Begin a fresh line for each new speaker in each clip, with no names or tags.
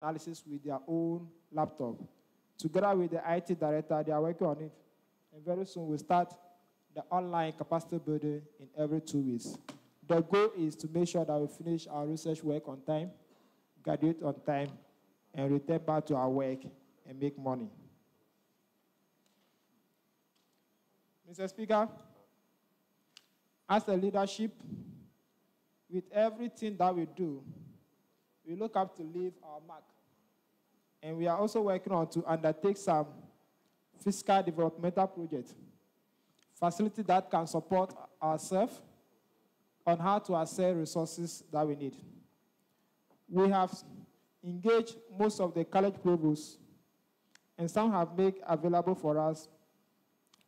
analysis with their own laptop. Together with the IT director, they are working on it. And very soon we'll start the online capacity building in every 2 weeks. The goal is to make sure that we finish our research work on time, graduate on time, and return back to our work and make money. Mr. Speaker, as a leadership, with everything that we do, we look up to leave our mark. And we are also working on to undertake some fiscal developmental projects, facilities that can support ourselves on how to access resources that we need. We have engaged most of the college provosts, and some have made available for us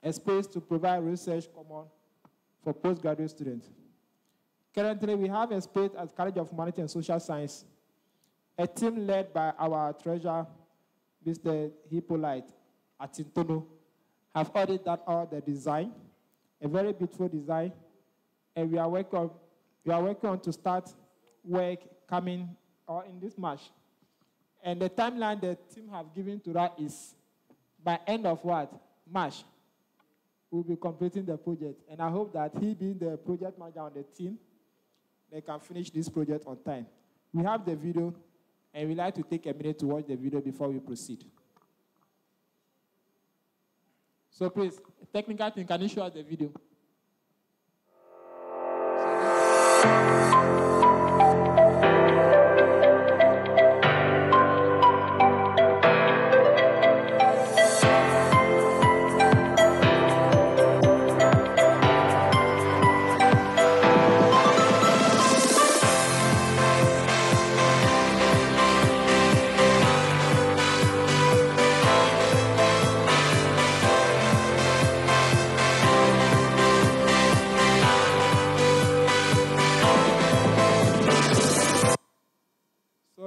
a space to provide research common for postgraduate students. Currently, we have a space at College of Humanity and Social Science. A team led by our treasurer, Mr. Hippolyte Atintono, have already done all the design, a very beautiful design, and we are working on to start work coming in this March. And the timeline the team have given to that is by end of what? March, we'll be completing the project. And I hope that he being the project manager on the team, they can finish this project on time. We have the video, and we'd like to take a minute to watch the video before we proceed. So please, technical team, can you show us the video?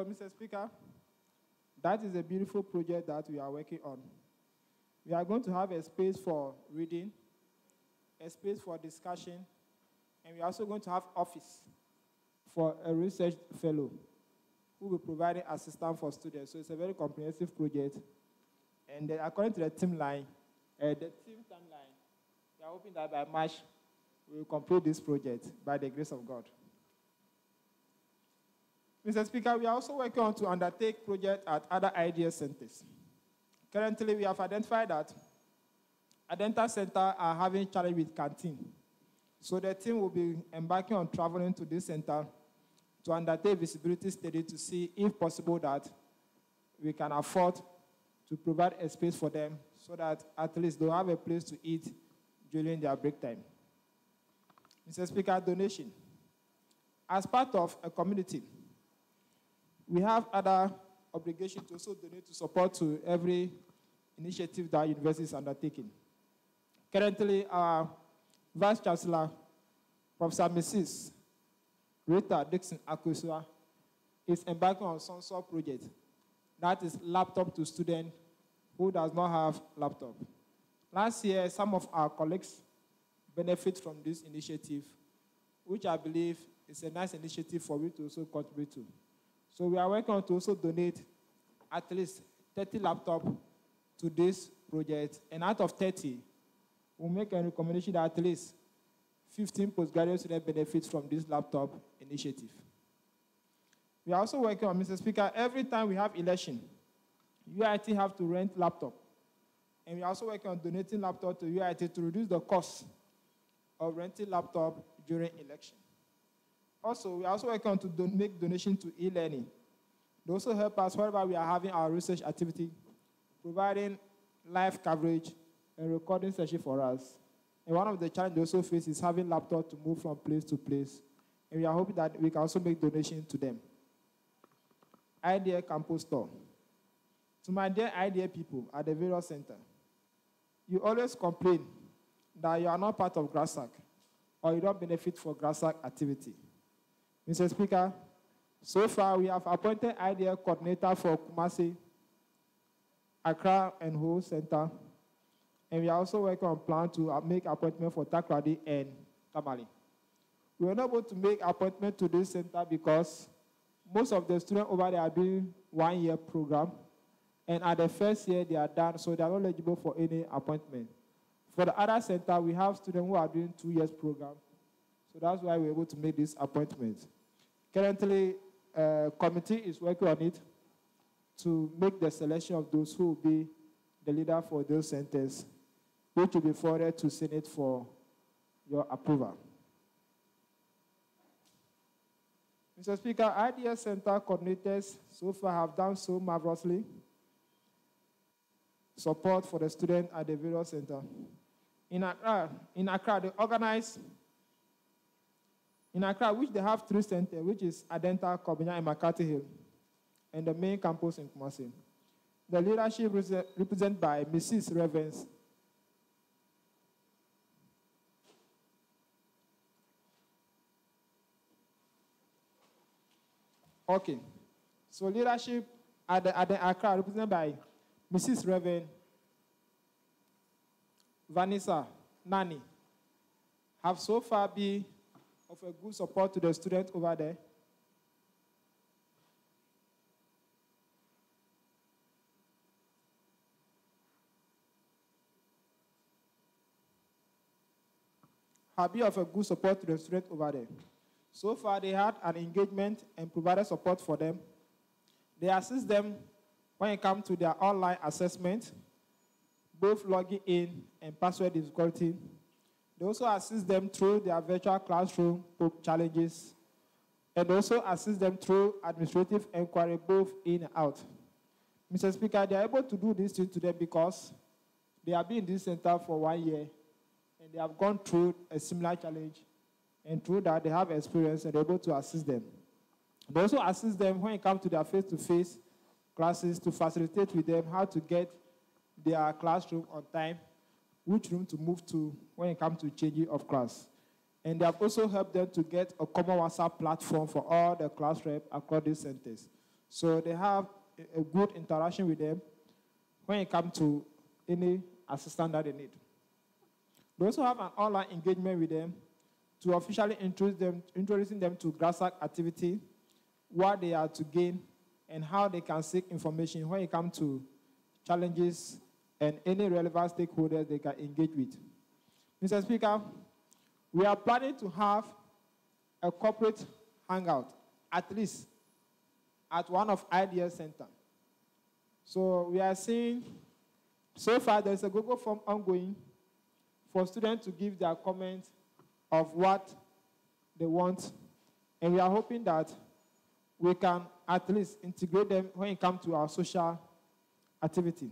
Mr. Speaker, that is a beautiful project that we are working on. We are going to have a space for reading, a space for discussion, and we are also going to have office for a research fellow who will be providing assistance for students. So it's a very comprehensive project. And according to the team timeline, we are hoping that by March, we will complete this project by the grace of God. Mr. Speaker, we are also working on to undertake projects at other IDS centers. Currently, we have identified that Adenta Center are having challenge with canteen. So the team will be embarking on traveling to this center to undertake visibility study to see if possible that we can afford to provide a space for them so that at least they'll have a place to eat during their break time. Mr. Speaker, donation. As part of a community, we have other obligations to also donate to support to every initiative that university is undertaking. Currently, our Vice Chancellor, Professor Mrs. Rita Dixon Akusua, is embarking on some sort of project. That is laptop to student who does not have laptop. Last year, some of our colleagues benefit from this initiative, which I believe is a nice initiative for me to also contribute to. So we are working on to also donate at least 30 laptops to this project. And out of 30, we'll make a recommendation that at least 15 postgraduate students benefit from this laptop initiative. We are also working on, Mr. Speaker, every time we have election, UIT have to rent laptop. And we are also working on donating laptop to UIT to reduce the cost of renting laptop during election. Also, we are also working on to make donations to e-learning. They also help us wherever we are having our research activity, providing live coverage and recording session for us. And one of the challenges we also face is having laptops to move from place to place. And we are hoping that we can also make donations to them. IDEA Campus Store. To my dear IDEA people at the various center, you always complain that you are not part of Grasag or you don't benefit from Grasag activity. Mr. Speaker, so far we have appointed IDEA coordinator for Kumasi, Accra, and Ho Center, and we are also working on plan to make appointment for Takrady and Tamale. We were not able to make appointment to this center because Most of the students over there are doing 1 year program, and at the first year they are done, so they are not eligible for any appointment. For the other center, we have students who are doing 2 years program, so that's why we're able to make this appointment. Currently, a committee is working on it to make the selection of those who will be the leader for those centers, which will be forwarded to Senate for your approval. Mr. Speaker, IDS Center coordinators so far have done so marvelously. Support for the students at the various centers. In Accra, they organize, in Accra, which they have 3 centers, which is Adenta, Kobinya, and McCarthy Hill, and the main campus in Kumasi. The leadership represented by Mrs. Revens. Okay, so leadership at the Accra represented by Mrs. Reven, Vanessa, Nani, have so far been of a good support to the students over there. Have been of a good support to the students over there. So far, they had an engagement and provided support for them. They assist them when it comes to their online assessment, both logging in and password difficulty. They also assist them through their virtual classroom challenges, and also assist them through administrative inquiry, both in and out. Mr. Speaker, they are able to do this thing to them because they have been in this center for 1 year, and they have gone through a similar challenge. And through that, they have experience and they're able to assist them. They also assist them when it comes to their face-to-face classes to facilitate with them how to get their classroom on time, which room to move to when it comes to changing of class. And they have also helped them to get a common WhatsApp platform for all the class reps across these centers. So they have a good interaction with them when it comes to any assistance that they need. They also have an online engagement with them to officially introducing them to Grasag activity, what they are to gain, and how they can seek information when it comes to challenges and any relevant stakeholders they can engage with. Mr. Speaker, we are planning to have a corporate hangout, at least at one of IDS Center. So we are seeing, so far there's a Google form ongoing for students to give their comments of what they want, and we are hoping that we can at least integrate them when it comes to our social activity.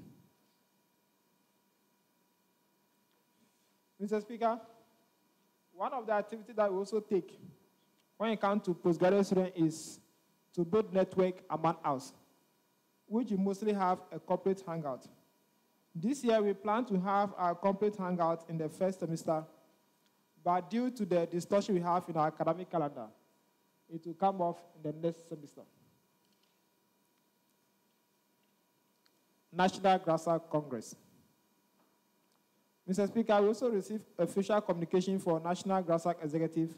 Mr. Speaker, one of the activities that we also take when it comes to postgraduate students is to build network among us, which we mostly have a corporate hangout. This year, we plan to have our corporate hangout in the first semester, but due to the distortion we have in our academic calendar, it will come off in the next semester. National Grasag Congress. Mr. Speaker, we also received official communication for National Grasag Executive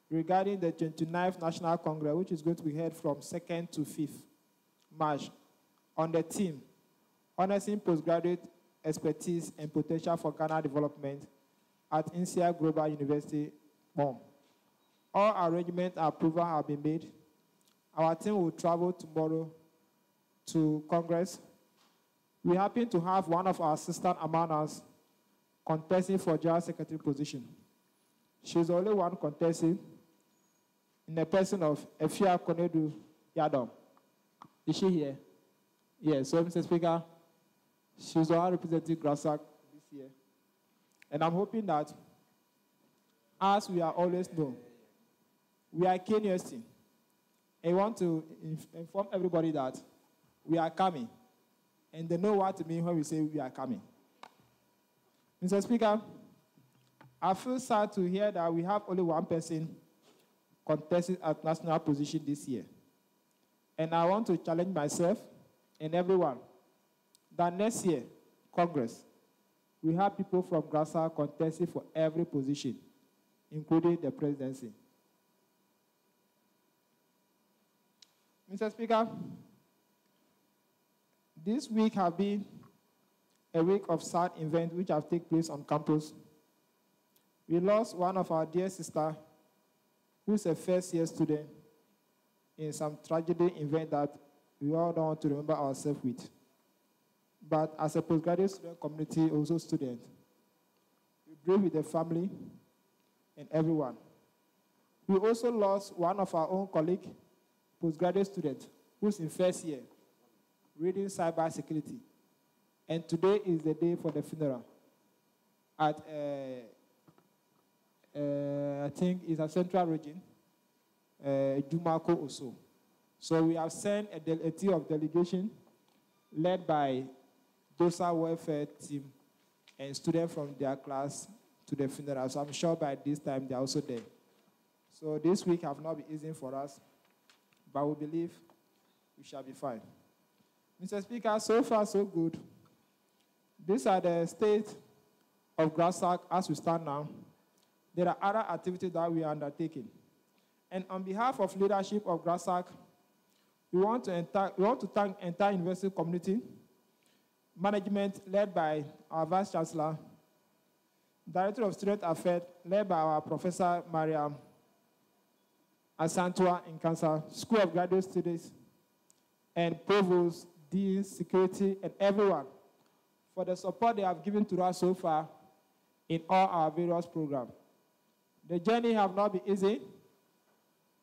regarding the 29th National Congress, which is going to be held from 2nd to 5th March, on the theme, Harnessing Postgraduate Expertise and Potential for Ghana Development at INSEAD Global University, Bonn. All arrangements and approval have been made. Our team will travel tomorrow to Congress. We happen to have one of our assistant among us contesting for General Secretary position. She's the only one contesting in the person of Efia Konedu Yadom. Is she here? Yes, so Mr. Speaker, she's the one representing Grasag this year. And I'm hoping that, as we are always known, we are KNUST. I want to inform everybody that we are coming. And they know what to mean when we say we are coming. Mr. Speaker, I feel sad to hear that we have only one person contesting at national position this year. And I want to challenge myself and everyone that next year, Congress, we have people from Grasag contesting for every position, including the presidency. Mr. Speaker, this week has been a week of sad events which have taken place on campus. We lost one of our dear sisters, who's a first-year student, in some tragedy event that we all don't want to remember ourselves with. But as a postgraduate student community, also student, we grieve with the family and everyone. We also lost one of our own colleague, postgraduate student, who's in first year, reading cyber security. And today is the day for the funeral at, I think it's a central region, Jumako also. So we have sent a team of delegation led by DOSA welfare team and students from their class to the funeral. So I'm sure by this time they're also there. So this week have not been easy for us, but we believe we shall be fine. Mr. Speaker, so far so good. These are the state of Grasag as we stand now. There are other activities that we are undertaking. And on behalf of leadership of Grasag, we want to thank the entire university community, management led by our Vice Chancellor, Director of Student Affairs led by our Professor Maria Asantua in Cancer, School of Graduate Studies, and Provost, Deans, Security, and everyone for the support they have given to us so far in all our various programs. The journey has not been easy.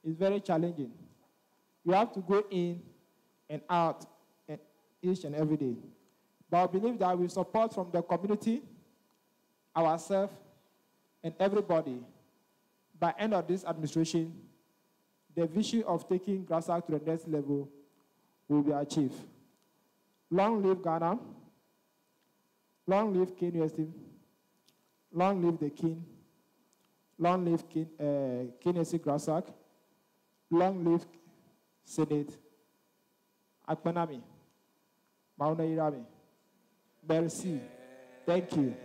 It's very challenging. We have to go in and out each and every day. But I believe that with support from the community, ourselves, and everybody, by the end of this administration, the vision of taking Grasag to the next level will be achieved. Long live Ghana. Long live KNUST. Long live the King. Long live KNUST Grasag. Long live Senate. Akpanami. Mauna Irami. Merci. Thank you.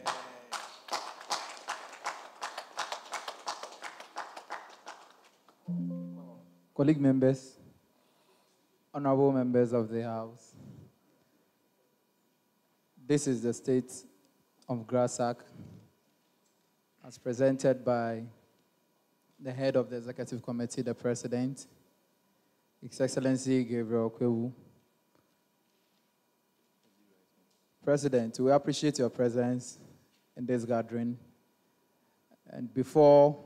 Colleague members, honorable members of the House, this is the state of Grasag as presented by the head of the Executive Committee, the President, His Excellency Gabriel KPEVU. President, we appreciate your presence in this gathering. And before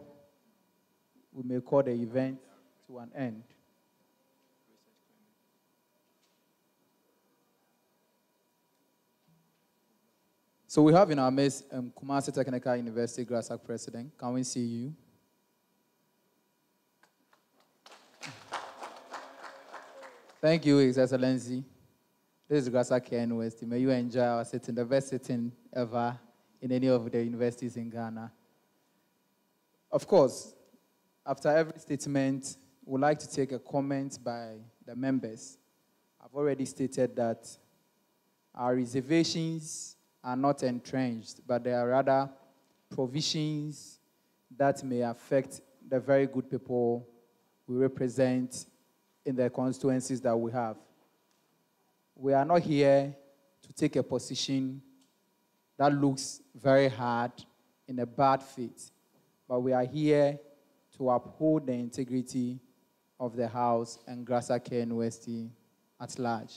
we may call the event to an end, so we have in our midst Kumasi Technical University Grasag President. Can we see you? Thank you, His Excellency. This is Grasag KNUST. May you enjoy our sitting, the best sitting ever in any of the universities in Ghana. Of course, after every statement, we'd like to take a comment by the members. I've already stated that our reservations are not entrenched, but there are rather provisions that may affect the very good people we represent in the constituencies that we have. We are not here to take a position that looks very hard in a bad faith, but we are here to uphold the integrity of the House and Grasag KNUST at large.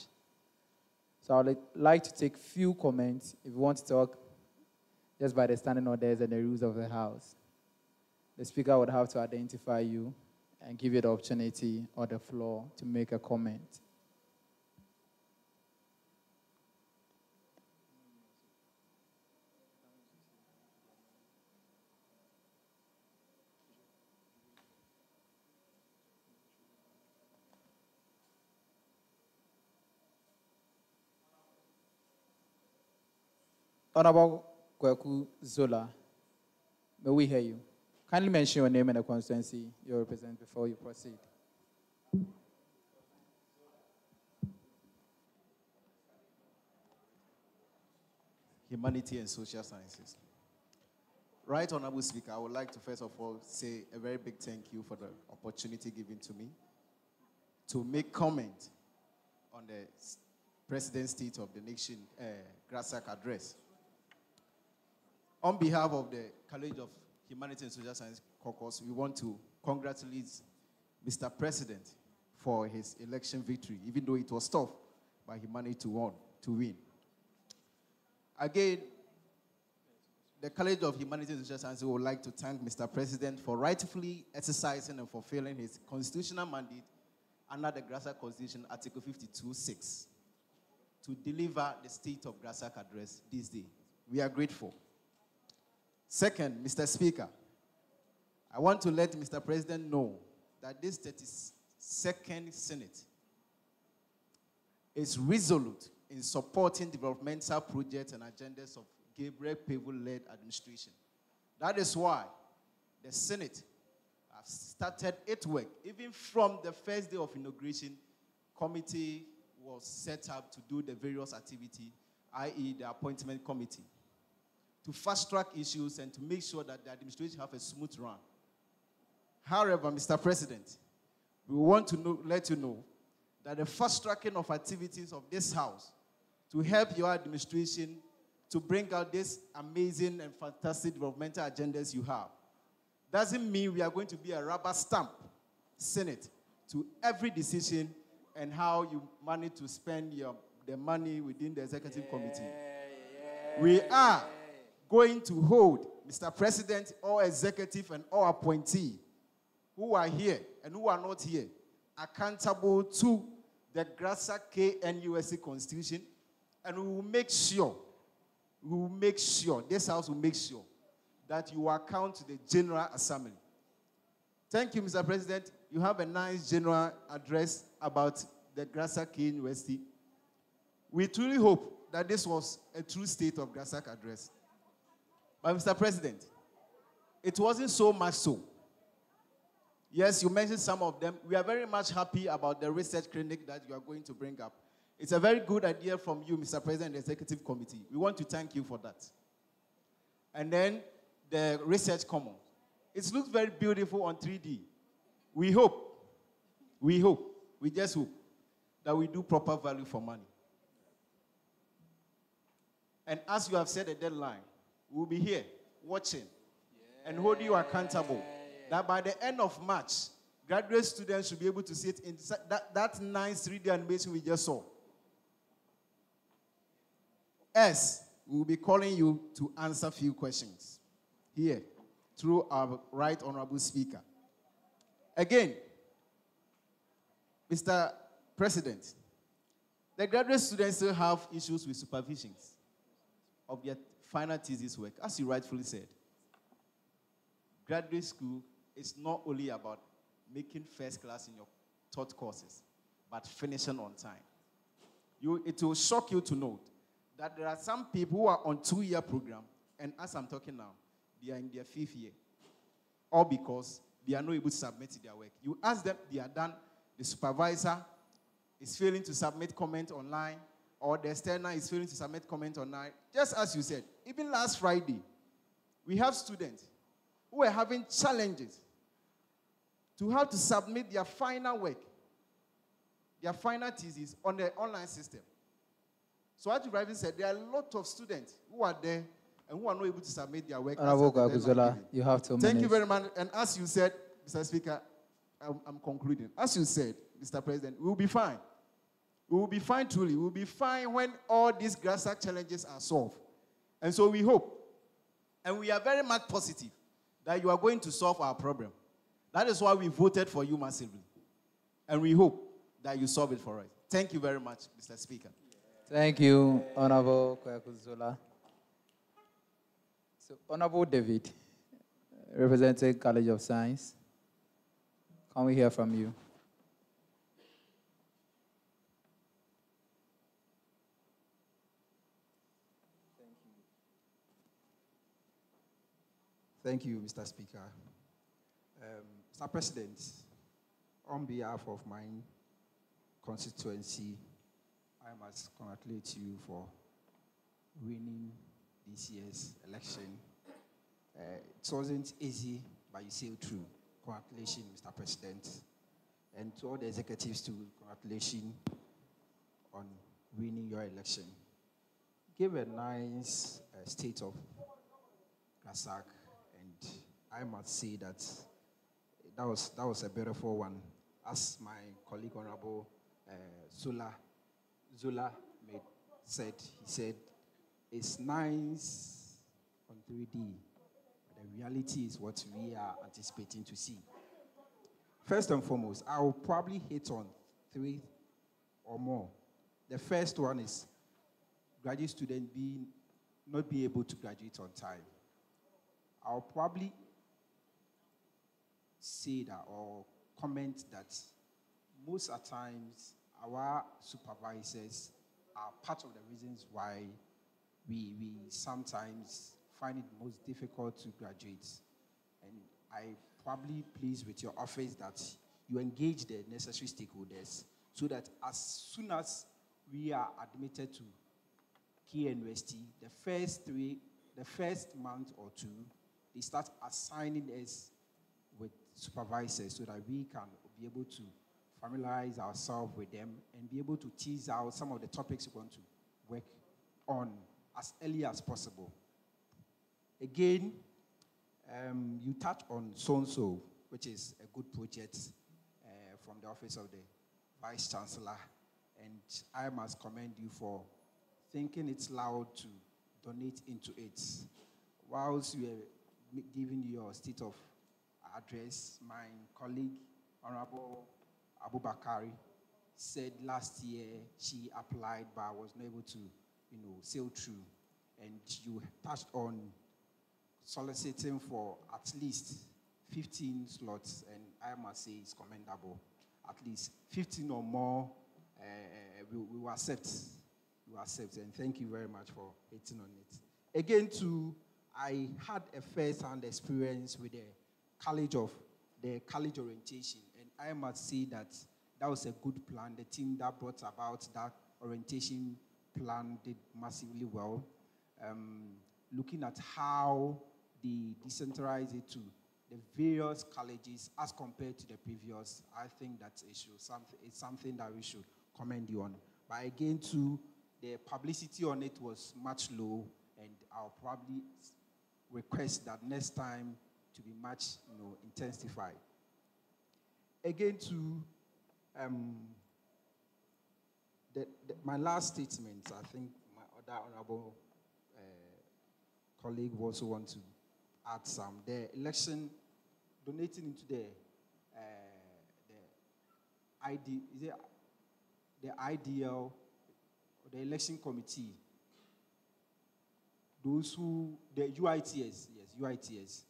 So I would like to take few comments, if you want to talk, just by the standing orders and the rules of the House. The Speaker would have to identify you and give you the opportunity or the floor to make a comment. Honorable Kweku Zola, may we hear you? Kindly mention your name and the constituency you represent before you proceed.
Humanity and Social Sciences. Right, Honorable Speaker, I would like to first of all say a very big thank you for the opportunity given to me. to make comment on the President's State of the Nation Grasag address. On behalf of the College of Humanities and Social Science Caucus, we want to congratulate Mr. President for his election victory, even though it was tough, but he managed to win. Again, the College of Humanities and Social Sciences would like to thank Mr. President for rightfully exercising and fulfilling his constitutional mandate under the Grasag Constitution, Article 52(6), to deliver the State of Grasag address this day. We are grateful. Second, Mr. Speaker, I want to let Mr. President know that this 32nd Senate is resolute in supporting developmental projects and agendas of GABRIEL-KPEVU-led administration. That is why the Senate has started its work. Even from the first day of inauguration, committee was set up to do the various activities, i.e. the appointment committee, to fast-track issues and to make sure that the administration have a smooth run. However, Mr. President, we want to let you know that the fast-tracking of activities of this House to help your administration to bring out these amazing and fantastic developmental agendas you have doesn't mean we are going to be a rubber stamp Senate to every decision and how you manage to spend the money within the executive committee. We are going to hold, Mr. President, all executive and all appointees who are here and who are not here accountable to the Grasag KNUST Constitution, and we will make sure, this House will make sure that you account to the General Assembly. Thank you, Mr. President. You have a nice general address about the Grasag KNUST. We truly hope that this was a true State of Grasag address. But, Mr. President, it wasn't so much so. Yes, you mentioned some of them. We are very much happy about the research clinic that you are going to bring up. It's a very good idea from you, Mr. President, the Executive Committee. We want to thank you for that. And then the research commons. It looks very beautiful on 3D. We just hope that we do proper value for money. And as you have set a deadline, we'll be here watching and holding you accountable that by the end of March, graduate students should be able to see it in that nice 3D animation we just saw. As we will be calling you to answer a few questions here through our right honorable speaker. Again, Mr. President, the graduate students still have issues with supervisions of their final thesis work, as you rightfully said. Graduate school is not only about making first class in your taught courses, but finishing on time. It will shock you to note that there are some people who are on 2-year program, and as I'm talking now, they are in their 5th year, all because they are not able to submit their work. You ask them, they are done, the supervisor is failing to submit comment online, or the external is failing to submit comment online. Just as you said, even last Friday, we have students who are having challenges to have to submit their final work, their final thesis on the online system. So as you rightly said, there are a lot of students who are there and who are not able to submit their work.
You have 2 minutes.
Thank you very much. And as you said, Mr. Speaker, I'm concluding. As you said, Mr. President, we will be fine. We will be fine truly. We will be fine when all these Grasag challenges are solved. And so we hope, and we are very much positive, that you are going to solve our problem. That is why we voted for you massively. And we hope that you solve it for us. Thank you very much, Mr. Speaker.
Thank you, Honorable Kwakuzola. So, Honorable David, representing College of Science, can we hear from you?
Thank you, Mr. Speaker. Mr. President, on behalf of my constituency, I must congratulate you for winning this year's election. It wasn't easy, but you sailed through. Congratulations, Mr. President. And to all the executives too, congratulations on winning your election. Give a nice state of Grasag, and I must say that that was a beautiful one. As my colleague Honorable Zola said, he said, it's nice on 3D, but the reality is what we are anticipating to see. First and foremost, I will probably hit on 3 or more. The first one is graduate student not be able to graduate on time. I'll probably say that or comment that most of the times our supervisors are part of the reasons why we sometimes find it most difficult to graduate. And I probably pleased with your office that you engage the necessary stakeholders so that as soon as we are admitted to KNUST, the first month or two, they start assigning us with supervisors so that we can be able to familiarize ourselves with them and be able to tease out some of the topics we want to work on as early as possible. Again, you touch on So-and-So, which is a good project from the Office of the Vice Chancellor, and I must commend you for thinking it's loud to donate into it. Whilst you were giving your state of address, my colleague, Honorable Abubakari, said last year she applied but was not able to, sail through. And you touched on soliciting for at least 15 slots, and I must say it's commendable. At least 15 or more, we will accept. We will accept, and thank you very much for hitting on it. Again, too, I had a first-hand experience with the college orientation, and I must say that was a good plan. The team that brought about that orientation plan did massively well. Looking at how they decentralized it to the various colleges as compared to the previous, I think that's it's something that we should commend you on. But again, too, the publicity on it was much low, and I'll probably request that next time to be much, intensified. Again, too, my last statement, I think my other honorable colleague also want to add some. The election, donating into the IDL, or the election committee, the UITS, yes, UITS.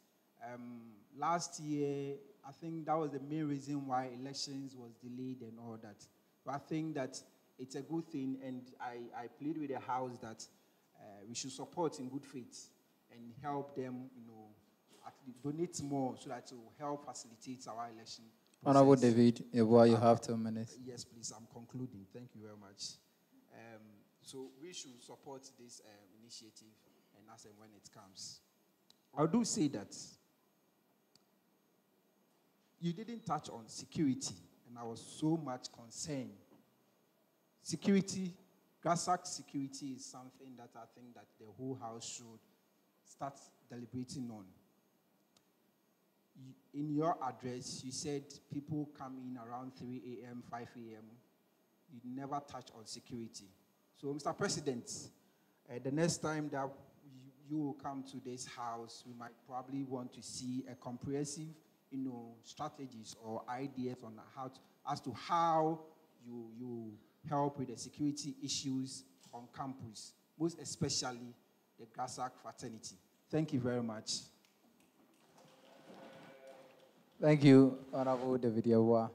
Last year, I think that was the main reason why elections was delayed and all that. But I think that it's a good thing, and I plead with the House that we should support in good faith and help them, at least donate more so that it will help facilitate our election process.
Honorable David, you have 2 minutes.
Yes, please, I'm concluding. Thank you very much. So we should support this initiative, and as and when it comes. I do say that you didn't touch on security, and I was so much concerned. Security, Grasag security is something that I think that the whole House should start deliberating on. In your address, you said people come in around 3 a.m., 5 a.m. You never touch on security. So, Mr. President, the next time that you will come to this House, we might probably want to see a comprehensive, strategies or ideas on as to how you help with the security issues on campus, most especially the Grasag fraternity. Thank you very much.
Thank you, Honorable David Yawua.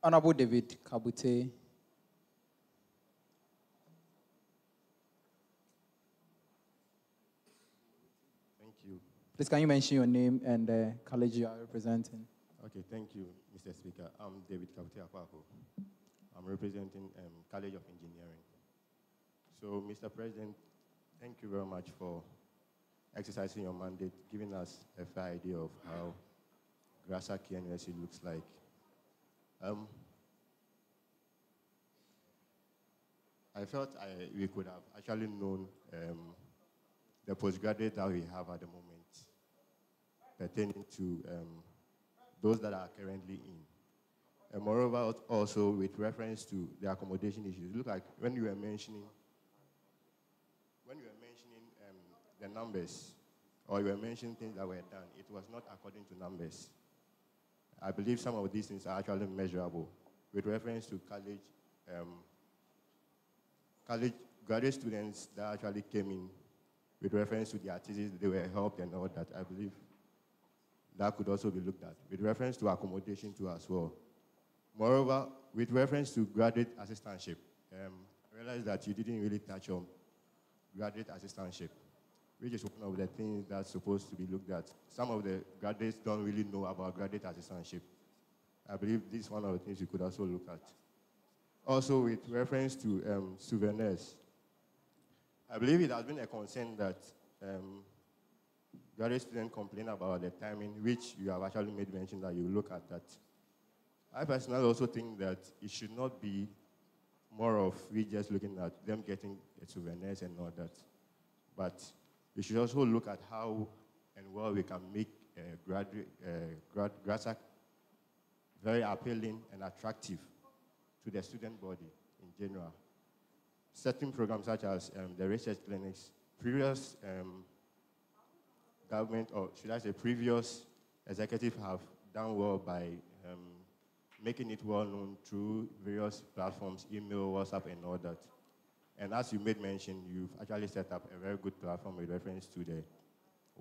Honorable David Kabute.
Thank you.
Please, can you mention your name and the college you are representing?
Okay, thank you, Mr. Speaker. I'm David Kabute Apako. I'm representing College of Engineering. So, Mr. President, thank you very much for exercising your mandate, giving us a fair idea of how Grasag KNUST looks like. I felt we could have actually known the postgraduate that we have at the moment pertaining to those that are currently in. And moreover, also with reference to the accommodation issues, look like when you were mentioning the numbers, or you were mentioning things that were done, it was not according to numbers. I believe some of these things are actually measurable with reference to college graduate students that actually came in with reference to their thesis, they were helped and all that. I believe that could also be looked at with reference to accommodation too as well. Moreover, with reference to graduate assistantship, I realized that you didn't really touch on graduate assistantship, which is one of the things that's supposed to be looked at. Some of the graduates don't really know about graduate assistantship. I believe this is one of the things you could also look at. Also, with reference to souvenirs, I believe it has been a concern that graduate students complain about the timing, which you have actually made mention that you look at that. I personally also think that it should not be more of we just looking at them getting souvenirs and all that, but we should also look at how and well we can make Grasag very appealing and attractive to the student body in general. Certain programs such as the research clinics, previous government, or should I say previous executives have done well by making it well known through various platforms, email, WhatsApp, and all that. And as you made mention, you've actually set up a very good platform with reference to the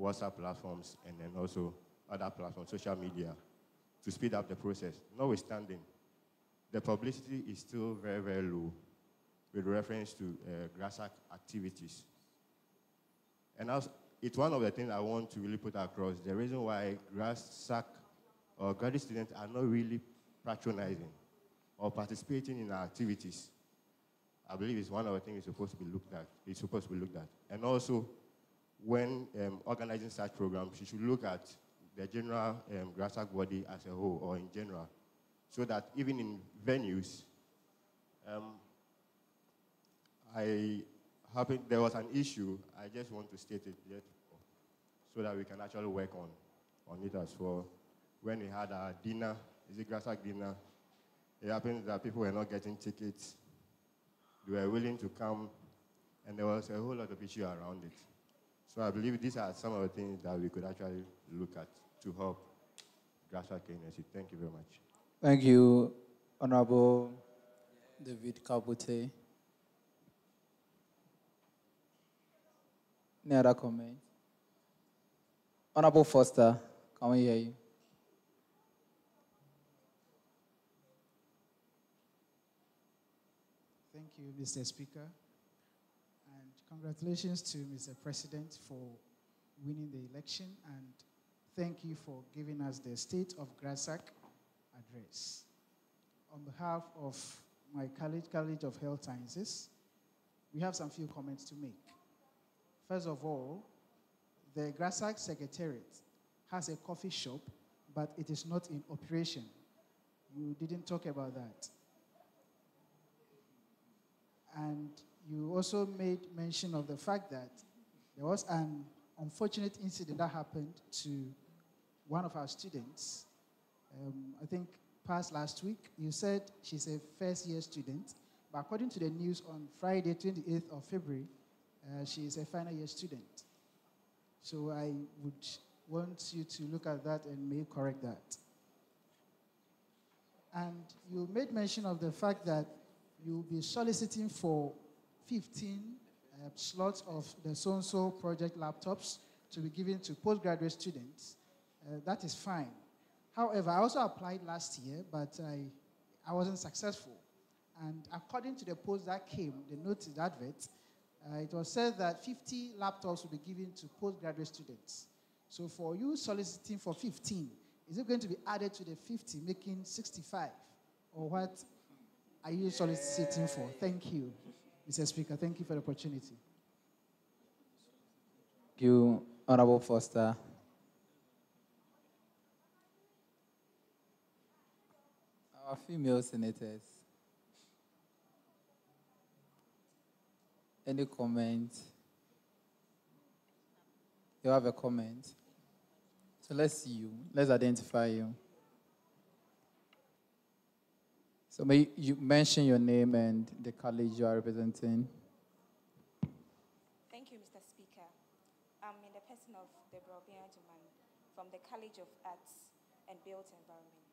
WhatsApp platforms and then also other platforms, social media, to speed up the process. Notwithstanding, the publicity is still very, very low with reference to Grasag activities. And also, it's one of the things I want to really put across. The reason why Grasag or graduate students are not really patronizing or participating in our activities, I believe it's one of the things it's supposed to be looked at. And also, when organizing such programs, you should look at the general Grasag body as a whole, or in general, so that even in venues, there was an issue. I just want to state it yet, so that we can actually work on it as well. When we had our dinner, is it Grasag dinner? It happened that people were not getting tickets. They were willing to come, and there was a whole lot of issue around it. So I believe these are some of the things that we could actually look at to help Grasag KNUST. Thank you very much.
Thank you, Honorable David Kabute. Any other comment? Honorable Foster, can we hear you?
Thank you, Mr. Speaker. And congratulations to Mr. President for winning the election. And thank you for giving us the State of Grasag address. On behalf of my College of Health Sciences, we have some few comments to make. First of all, the Grasag Secretariat has a coffee shop, but it is not in operation. You didn't talk about that. And you also made mention of the fact that there was an unfortunate incident that happened to one of our students. I think past last week, you said she's a first-year student, but according to the news on Friday, 28th of February, she is a final-year student. So I would want you to look at that and may correct that. And you made mention of the fact that you'll be soliciting for 15 slots of the so-and-so project laptops to be given to postgraduate students. That is fine. However, I also applied last year, but I wasn't successful. And according to the post that came, the notice, the advert, it was said that 50 laptops will be given to postgraduate students. So for you soliciting for 15, is it going to be added to the 50, making 65? Or what are you soliciting for? Thank you, Mr. Speaker. Thank you for the opportunity.
Thank you, Honorable Foster. Our female senators. Any comment? You have a comment? So let's see you. Let's identify you. So may you mention your name and the college you are representing.
Thank you, Mr. Speaker. I'm in the person of GABRIEL from the College of Arts and Built Environment.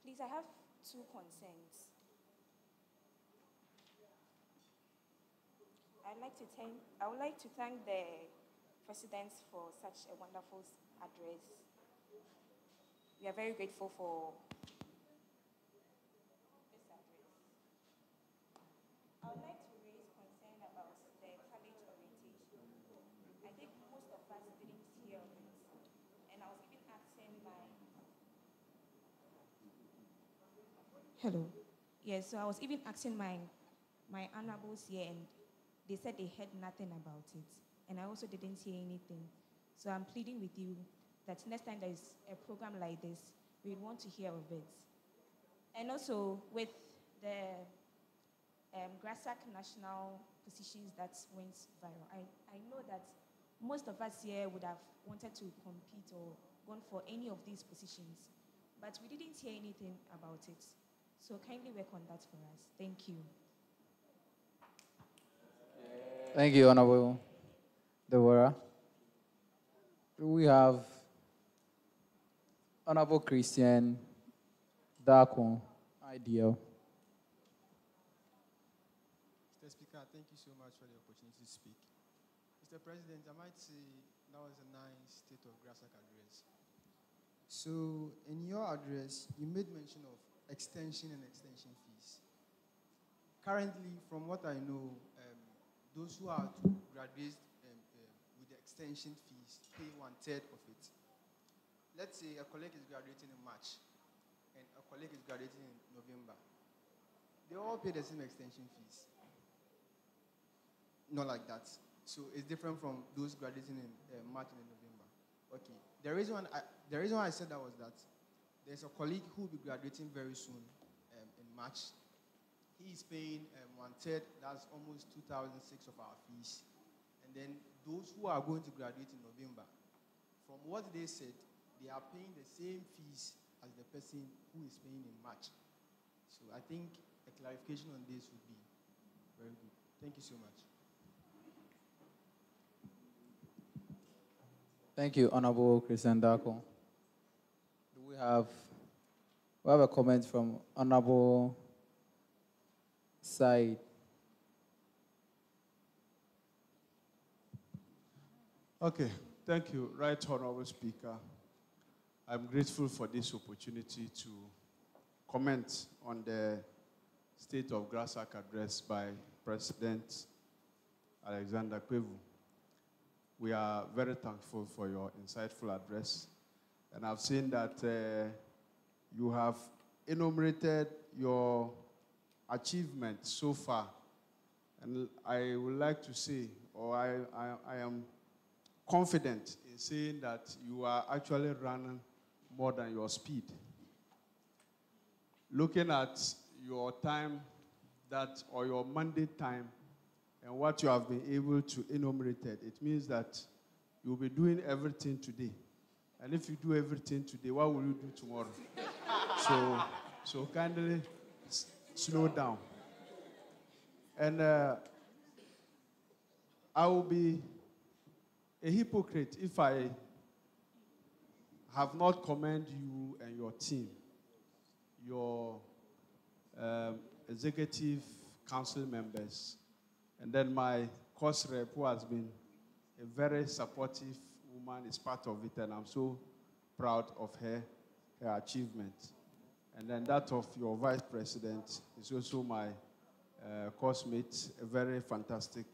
Please, I have two concerns. I would like to thank the presidents for such a wonderful address. We are very grateful for this address. I would like to raise concern about the college orientation. I think most of us didn't hear of it, and I was even asking Hello. Yes, so I was even asking my honorables here, and they said they heard nothing about it, and I also didn't hear anything. So I'm pleading with you that next time there's a program like this, we would want to hear of it. And also with the Grasag national positions that went viral, I know that most of us here would have wanted to compete or gone for any of these positions, but we didn't hear anything about it. So kindly work on that for us. Thank you.
Thank you, Honorable Deborah. Do we have Honorable Christian Darko, Ideal?
Mr. Speaker, thank you so much for the opportunity to speak. Mr. President, I might say that was a nice State of Grasag address. So, in your address, you made mention of extension and extension fees. Currently, from what I know, those who are to graduate with the extension fees pay 1/3 of it. Let's say a colleague is graduating in March and a colleague is graduating in November. They all pay the same extension fees. Not like that. So it's different from those graduating in March and in November. Okay. The reason why I said that was that there's a colleague who will be graduating very soon in March. He is paying 1/3, that's almost 2006 of our fees. And then those who are going to graduate in November, from what they said, they are paying the same fees as the person who is paying in March. So I think a clarification on this would be very good. Thank you so much.
Thank you, Honorable Christian Darko. Do we have a comment from Honorable Said?
Okay, thank you, Right Honorable Speaker. I'm grateful for this opportunity to comment on the State of Grasag address by President Alexander KPEVU. We are very thankful for your insightful address, and I've seen that you have enumerated your achievements so far, and I would like to say, or I am confident in saying that you are actually running more than your speed. Looking at your time or your mandate time and what you have been able to enumerate, it means that you'll be doing everything today. And if you do everything today, what will you do tomorrow? So kindly slow down. And I will be a hypocrite if I have not commended you and your team, your executive council members, and then my course rep, who has been a very supportive woman, is part of it, and I'm so proud of her achievement. And then that of your vice president is also my course mate, a very fantastic.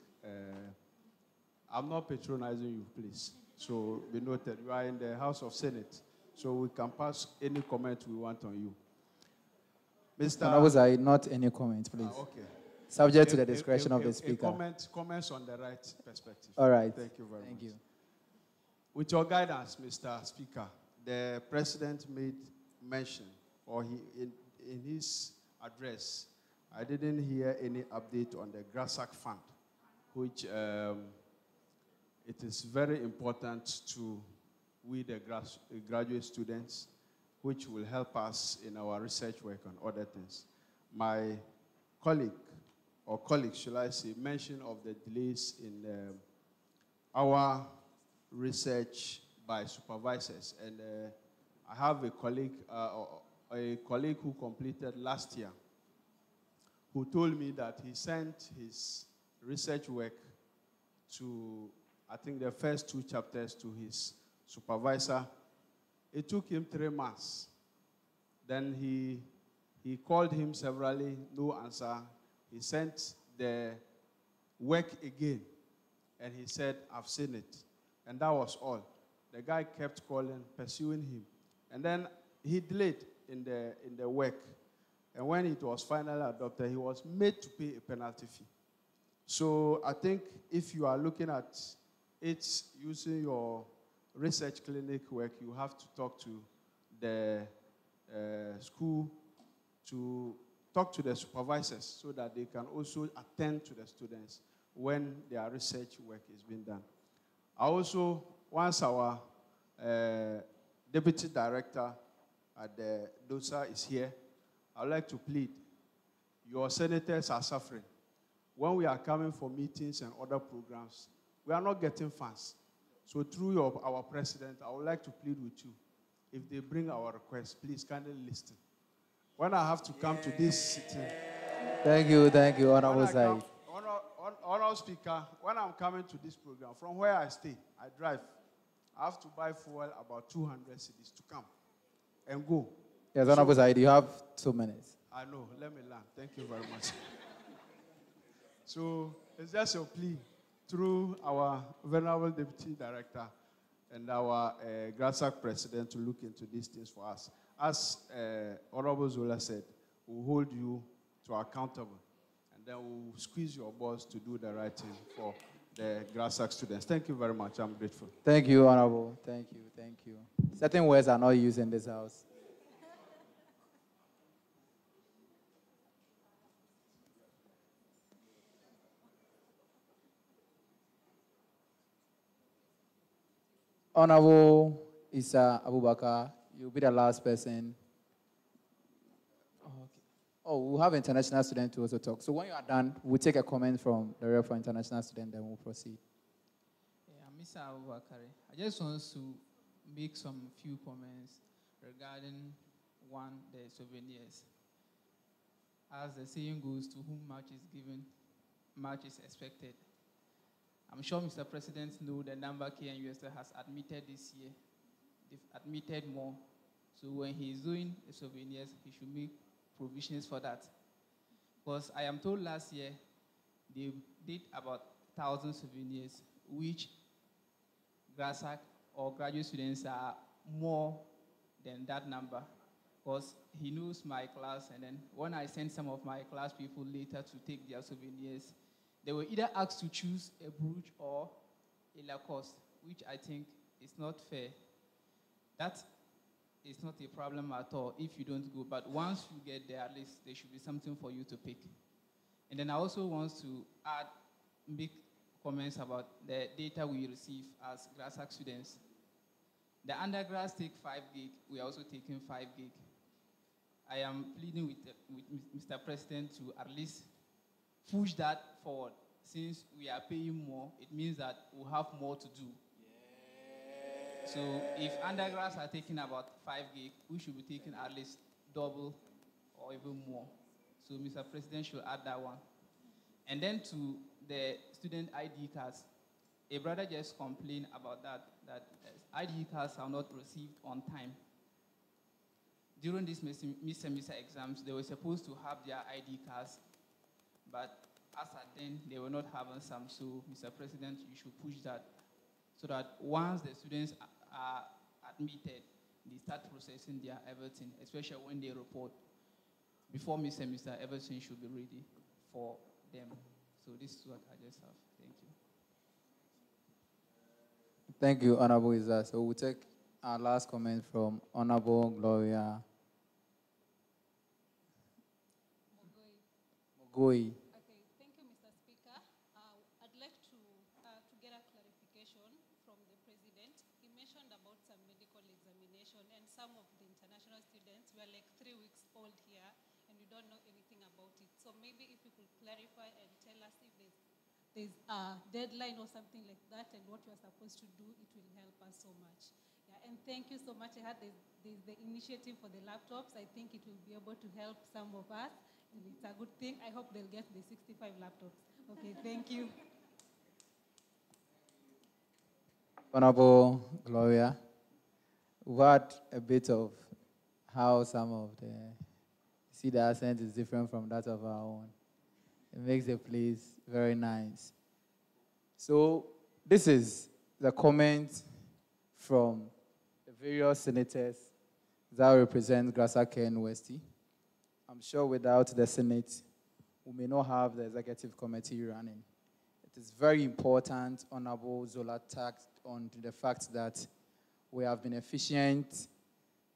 I'm not patronizing you, please. So be noted, you are in the House of Senate, so we can pass any comment we want on you. Mr.
Honorable, not any comment, please.
Okay.
Subject to the discretion of the Speaker.
Comments on the right perspective.
All right.
Thank you very much.
Thank you.
With your guidance, Mr. Speaker, the President made mention, or in his address, I didn't hear any update on the Grasag Fund, which it is very important to we, the graduate students, which will help us in our research work and other things. My colleague, or colleagues, should I say, mentioned of the delays in our research by supervisors. And I have a colleague who completed last year, who told me that he sent his research work to, I think, the first 2 chapters to his supervisor. It took him 3 months. Then he called him severally, no answer. He sent the work again, and he said, I've seen it. And that was all. The guy kept calling, pursuing him. And then he delayed in the work. And when it was finally adopted, he was made to pay a penalty fee. So I think if you are looking at it using your research clinic work, you have to talk to the school, to talk to the supervisors so that they can also attend to the students when their research work is being done. I also, once our deputy director at the DOSA is here, I would like to plead, your senators are suffering. When we are coming for meetings and other programs, we are not getting funds. So through our president, I would like to plead with you. If they bring our request, please kindly listen. When I have to come to this sitting.
Thank you, Honorable Said.
Honorable Speaker, when I'm coming to this program, from where I stay, I drive. I have to buy fuel about 200 cedis to come and go.
Yes, Honorable Said, you have 2 minutes.
I know. Let me learn. Thank you very much. So it's just a plea through our venerable deputy director and our Grasag president to look into these things for us. As Honorable Zola said, we'll hold you to accountable, and then we'll squeeze your balls to do the right thing for the Grasag students. Thank you very much. I'm grateful.
Thank you, Honorable. Thank you. Certain words are not used in this house. Honorable Issa Abubakar, you'll be the last person. Oh, we'll have international students to also talk. So when you are done, we'll take a comment from the rep for international student, then we'll proceed.
Yeah, Mr. Abubakar, I just want to make some few comments regarding the souvenirs. As the saying goes, to whom much is given, much is expected. I'm sure Mr. President knows the number KNUST has admitted this year. They've admitted more. So when he's doing the souvenirs, he should make provisions for that. Because I am told last year they did about 1,000 souvenirs, which Grasag or graduate students are more than that number. Because he knows my class, and then when I sent some of my class people later to take their souvenirs, they were either asked to choose a brooch or a Lacoste, which I think is not fair. That is not a problem at all if you don't go, but once you get there, at least there should be something for you to pick. And then I also want to make comments about the data we receive as Grasag students. The undergrads take 5 gig, we are also taking 5 gig. I am pleading with Mr. President to at least push that forward. Since we are paying more, it means that we'll have more to do. Yeah. So if undergrads are taking about 5 gig, we should be taking at least double or even more. So Mr. President should add that one. And then to the student ID cards, a brother just complained about that ID cards are not received on time. During these mid-semester exams, they were supposed to have their ID cards, but as at then, they were not having some. So, Mr. President, you should push that so that once the students are admitted, they start processing their everything, especially when they report. Before mid-semester, everything should be ready for them. So this is what I just have. Thank you.
Thank you, Honorable Isa. So we'll take our last comment from Honorable Gloria Mogoi.
Okay, thank you, Mr. Speaker. I'd like to get a clarification from the President. He mentioned about some medical examination, and some of the international students were like 3 weeks old here, and we don't know anything about it. So maybe if you could clarify and tell us if there's a deadline or something like that, and what you're supposed to do, it will help us so much. Yeah, and thank you so much. I heard there's the initiative for the laptops. I think it will be able to help some of us. And it's a good thing. I hope they'll get the 65 laptops. Okay, thank you.
Honorable Gloria, what a bit of how some of the accent is different from that of our own. It makes the place very nice. So this is the comment from the various senators that represent Grasag KNUST. I'm sure without the Senate, we may not have the executive committee running. It is very important, Honorable Zola touched on the fact that we have been efficient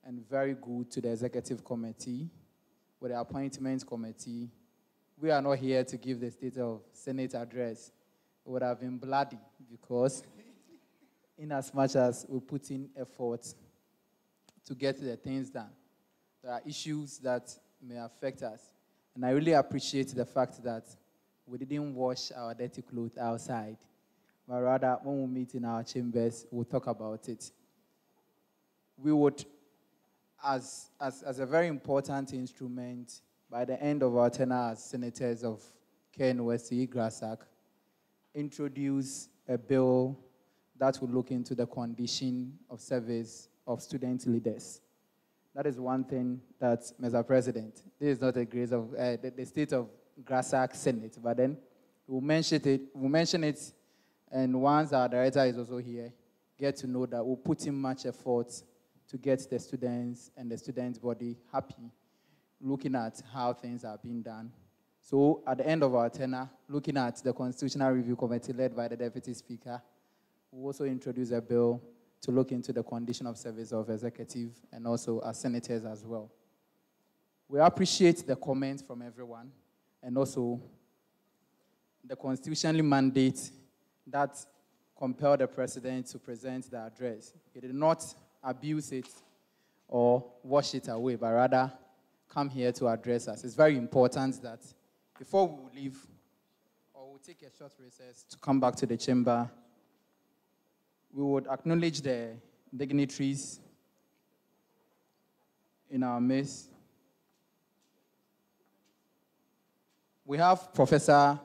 and very good to the executive committee, with the appointment committee. We are not here to give the State of Senate address. It would have been bloody because in as much as we put in effort to get the things done, there are issues that may affect us. And I really appreciate the fact that we didn't wash our dirty clothes outside, but rather when we meet in our chambers, we'll talk about it. We would, as a very important instrument, by the end of our tenure as senators of KNUST, Grasag, introduce a bill that will look into the condition of service of student leaders. That is one thing that, Mr. President, this is not a grace of the state of Grasag Senate, but then we'll mention it, and once our director is also here, get to know that we'll put in much effort to get the students and the student body happy, looking at how things are being done. So at the end of our tenure, looking at the Constitutional Review Committee led by the Deputy Speaker, we'll also introduce a bill to look into the condition of service of executive and also as senators as well. We appreciate the comments from everyone and also the constitutionally mandate that compelled the president to present the address. He did not abuse it or wash it away, but rather come here to address us. It's very important that before we leave, or we'll take a short recess to come back to the chamber, we would acknowledge the dignitaries in our midst. We have Professor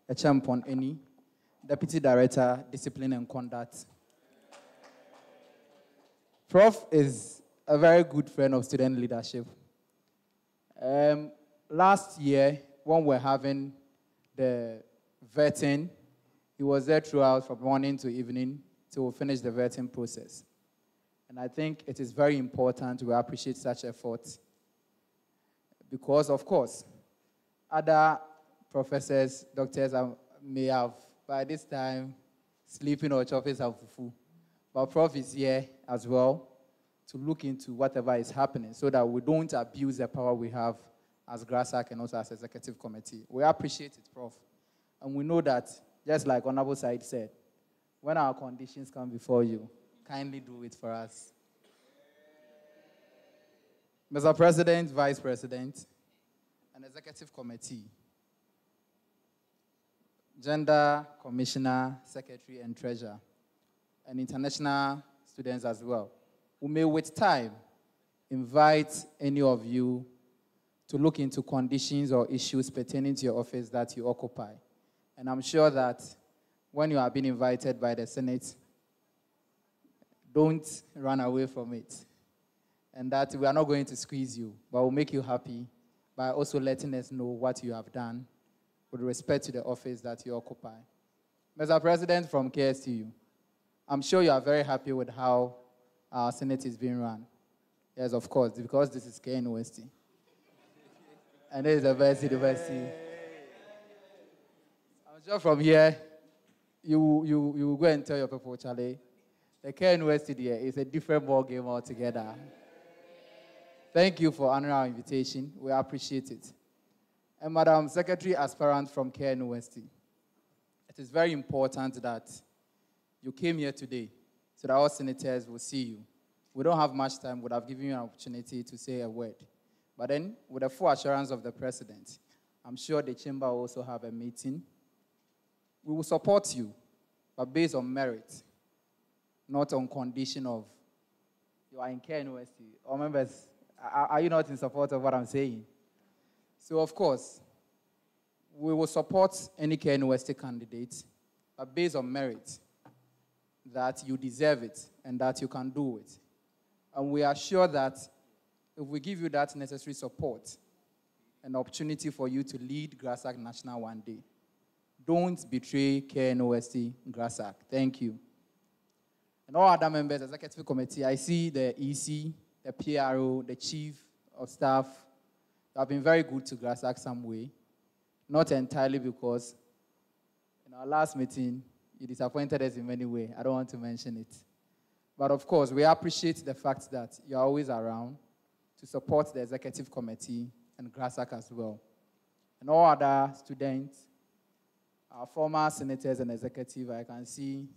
Echampon Eni, Deputy Director, Discipline and Conduct. Prof is a very good friend of student leadership. Last year, when we were having the vetting, he was there throughout from morning to evening till we finish the vetting process. And I think it is very important we appreciate such efforts because, of course, other professors, doctors may have, by this time, sleeping or chopping some fufu. But Prof is here as well to look into whatever is happening so that we don't abuse the power we have as Grasag and also as Executive Committee. We appreciate it, Prof. And we know that, just like Honorable Said said, when our conditions come before you, kindly do it for us. Mr. President, Vice President, and Executive Committee, Gender Commissioner, Secretary, and Treasurer, and international students as well, who may with time invite any of you to look into conditions or issues pertaining to your office that you occupy. And I'm sure that when you are being invited by the Senate, don't run away from it. And that we are not going to squeeze you, but we'll make you happy by also letting us know what you have done with respect to the office that you occupy. Mr. President from KSTU, I'm sure you are very happy with how our Senate is being run. Yes, of course, because this is KNUST. And this is the best university. I'm sure from here, you will go and tell your people, Charlie, The KNUST here is a different ball game altogether. Thank you for honoring our invitation. We appreciate it. And Madam Secretary Aspirant from KNUST, it is very important that you came here today so that our senators will see you. We don't have much time. Would have given you an opportunity to say a word. But then, with the full assurance of the President, I'm sure the chamber will also have a meeting. We will support you, but based on merit, not on condition of you are in KNUST. Or members, are you not in support of what I'm saying? So, of course, we will support any KNUST candidate, but based on merit, that you deserve it and that you can do it. And we are sure that if we give you that necessary support, an opportunity for you to lead Grasag National one day, don't betray KNUST Grasag. Thank you. And all other members, Executive Committee, I see the EC, the PRO, the Chief of Staff, they have been very good to Grasag some way. Not entirely because in our last meeting, you disappointed us in many ways. I don't want to mention it. But of course, we appreciate the fact that you're always around to support the Executive Committee and Grasag as well. And all other students, our former senators and executive, I can see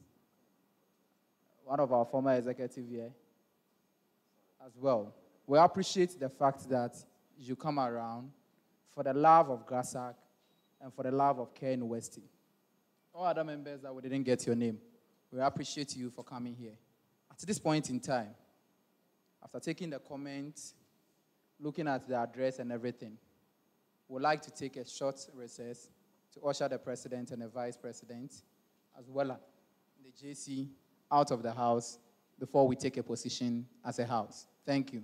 one of our former executives here as well. We appreciate the fact that you come around for the love of Grasag and for the love of KNUST. All other members that we didn't get your name, we appreciate you for coming here. At this point in time, after taking the comments, looking at the address and everything, we'd like to take a short recess to usher the President and the Vice President, as well as the JC, out of the house before we take a position as a house. Thank you.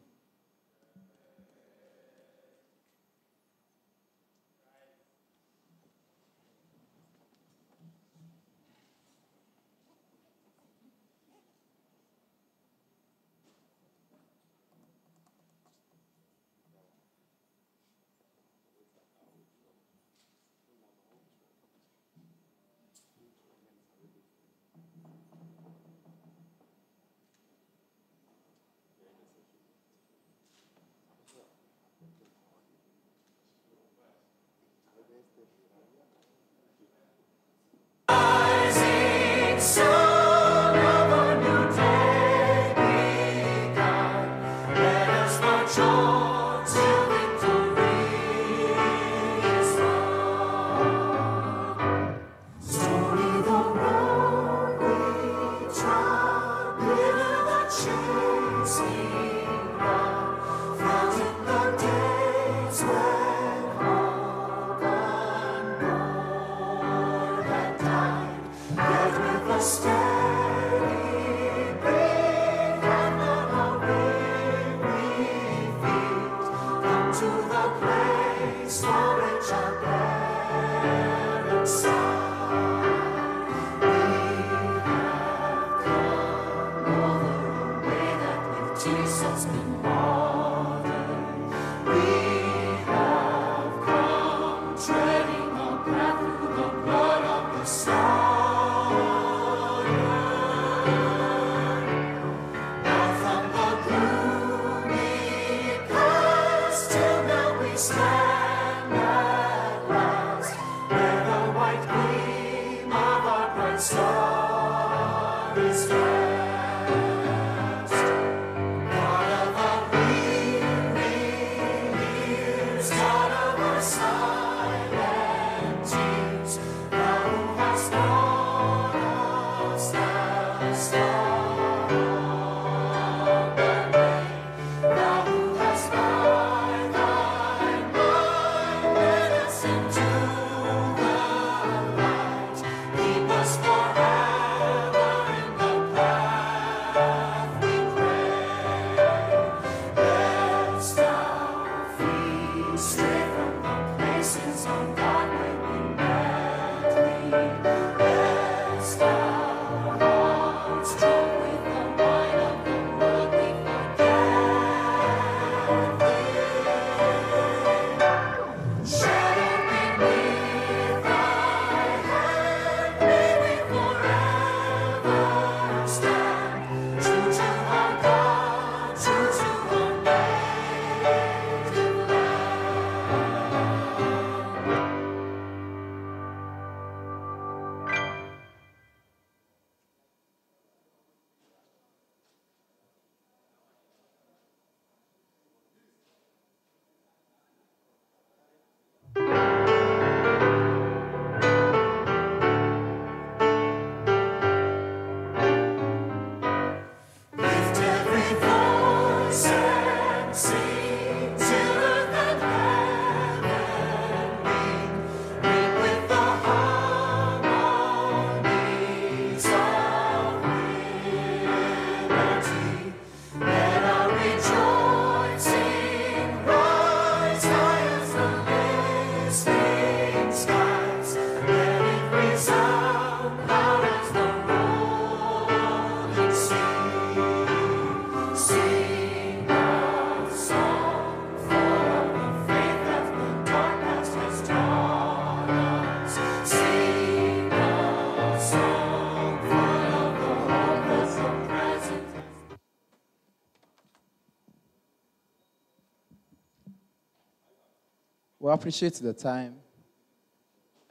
We appreciate the time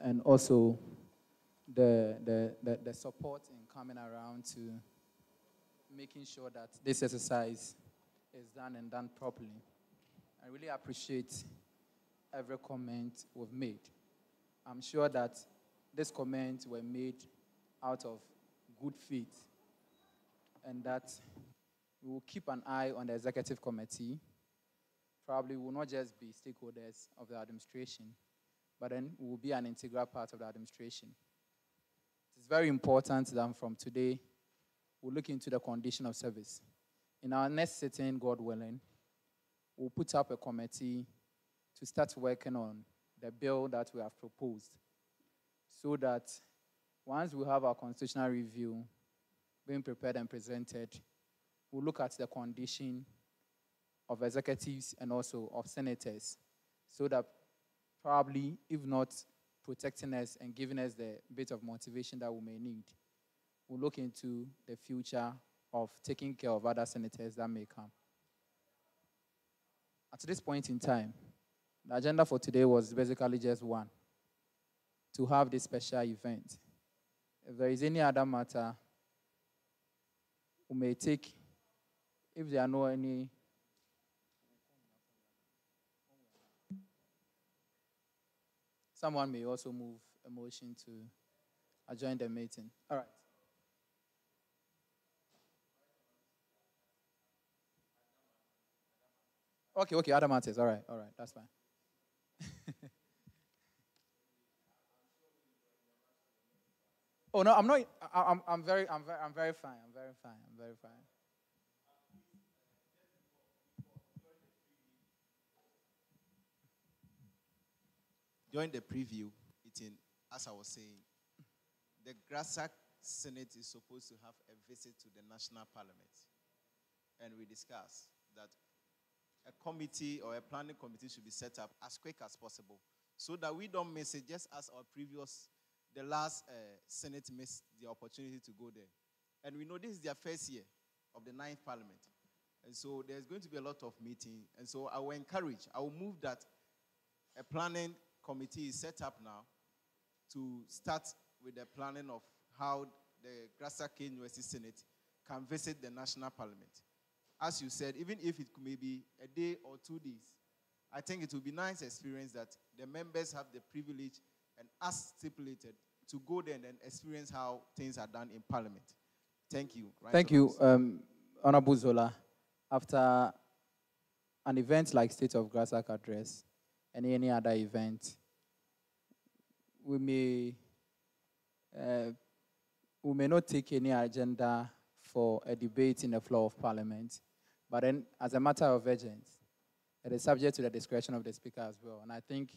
and also the support in coming around to making sure that this exercise is done and done properly. I really appreciate every comment we've made. I'm sure that these comments were made out of good faith and that we will keep an eye on the executive committee. Probably will not just be stakeholders of the administration, but then we will be an integral part of the administration. It's very important that from today, we'll look into the condition of service. In our next sitting, God willing, we'll put up a committee to start working on the bill that we have proposed, so that once we have our constitutional review being prepared and presented, we'll look at the condition of executives and also of senators, so that probably, if not protecting us and giving us the bit of motivation that we may need, we'll look into the future of taking care of other senators that may come. At this point in time, the agenda for today was basically just one, to have this special event. If there is any other matter, we may take, if there are no any. Someone may also move a motion to adjourn the meeting. All right. Okay, other matters. All right, that's fine. Oh no, I'm not. I'm very fine. I'm very fine.
During the preview meeting, as I was saying, the Grasag Senate is supposed to have a visit to the National Parliament. And we discussed that a committee or a planning committee should be set up as quick as possible so that we don't miss it, just as the last Senate missed the opportunity to go there. And we know this is their first year of the 9th Parliament. And so there's going to be a lot of meeting. And so I will move that a planning committee is set up now to start with the planning of how the Grasag KNUST Senate can visit the National Parliament. As you said, even if it may be a day or 2 days, I think it will be a nice experience that the members have the privilege and as stipulated to go there and experience how things are done in Parliament. Thank you.
Thank you, Honorable Zola. After an event like State of Grasag Address and any other event, we may not take any agenda for a debate in the floor of Parliament, but then as a matter of urgency, it is subject to the discretion of the Speaker as well. And I think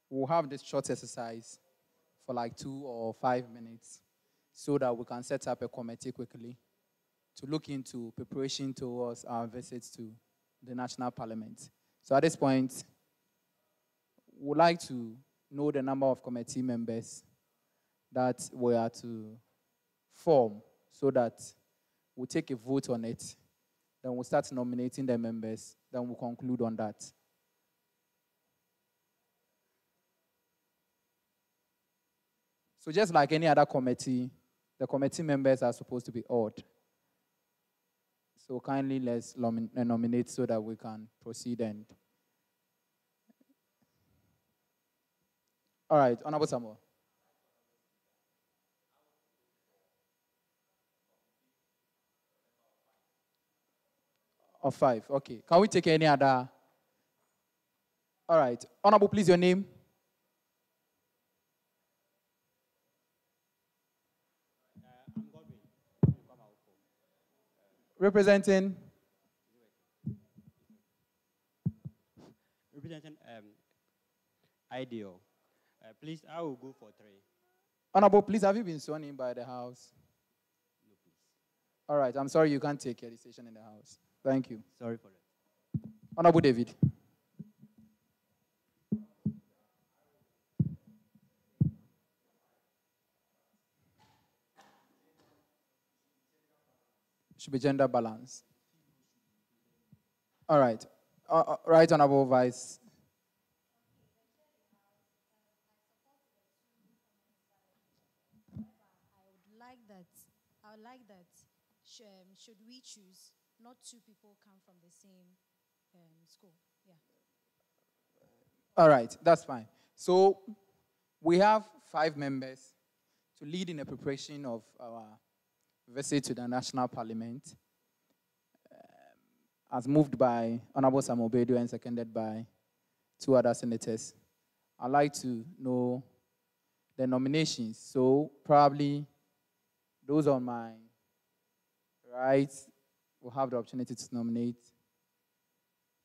we'll have this short exercise for like 2 or 5 minutes so that we can set up a committee quickly to look into preparation towards our visits to the National Parliament. So at this point, we'd like to know the number of committee members that we are to form so that we'll take a vote on it. Then we'll start nominating the members. Then we'll conclude on that. So just like any other committee, the committee members are supposed to be odd. So kindly let's nominate so that we can proceed and... All right, Honorable Samuel. Of 5, okay. Can we take any other? All right. Honorable, please, your name.
I'm Godwin.
Representing?
Representing Ideal. Please, I will go for 3.
Honorable, please, have you been sworn in by the House?
No, please.
All right, I'm sorry you can't take a decision in the House. Thank you.
Sorry for that.
Honorable David. Should be gender balance. All right. Right, Honorable Vice.
choose. Not two people come from the same school. Yeah.
All right, that's fine. So we have 5 members to lead in the preparation of our visit to the National Parliament, as moved by Honorable Samuel Bedu and seconded by 2 other senators. I'd like to know the nominations. So probably those on my right will have the opportunity to nominate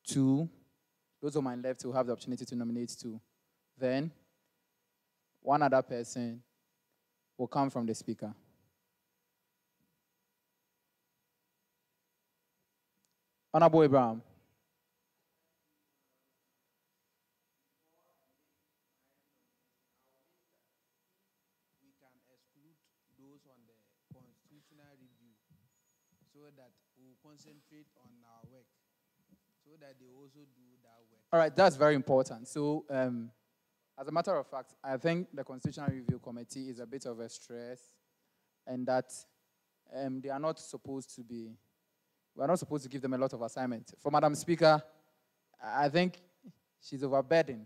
2. Those on my left will have the opportunity to nominate 2. Then, one other person will come from the speaker. Honorable Abraham.
We can exclude those on the constitutional review so that we'll concentrate on our work, so that they also do that work.
All right, that's very important. So, as a matter of fact, I think the Constitutional Review Committee is a bit of a stress, and that they are not supposed to be, we are not supposed to give them a lot of assignment. For Madam Speaker, I think she's overburdened,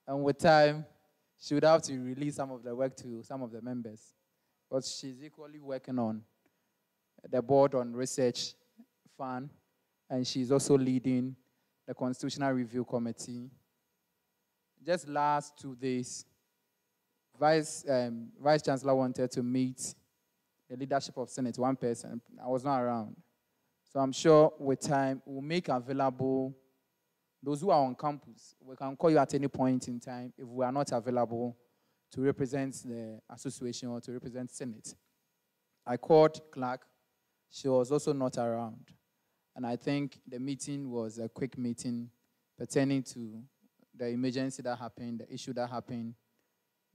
and with time, she would have to release some of the work to some of the members. But she's equally working on the board on research fund, and she's also leading the Constitutional Review Committee. Just last 2 days, Vice Chancellor wanted to meet the leadership of Senate, 1 person. I was not around. So I'm sure with time, we'll make available those who are on campus. We can call you at any point in time if we are not available to represent the association or to represent Senate. I called Clark. She was also not around. And I think the meeting was a quick meeting pertaining to the emergency that happened, the issue that happened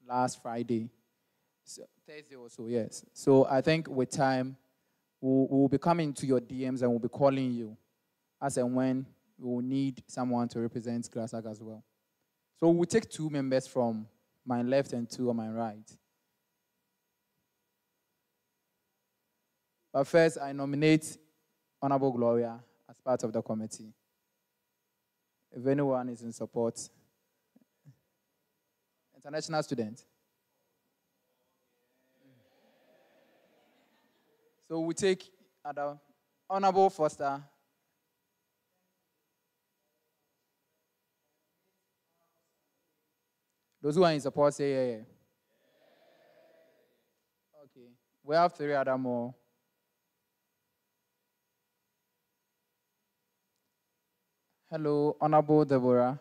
last Friday. So, Thursday also, yes. So I think with time, we'll be coming to your DMs and we'll be calling you as and when we will need someone to represent Grasag as well. So we'll take 2 members from my left and 2 on my right. But first, I nominate Honorable Gloria as part of the committee. If anyone is in support. International student. So we take Honorable Foster. Those who are in support say yeah, yeah. Okay. We have 3 other more. Hello, Honorable Deborah.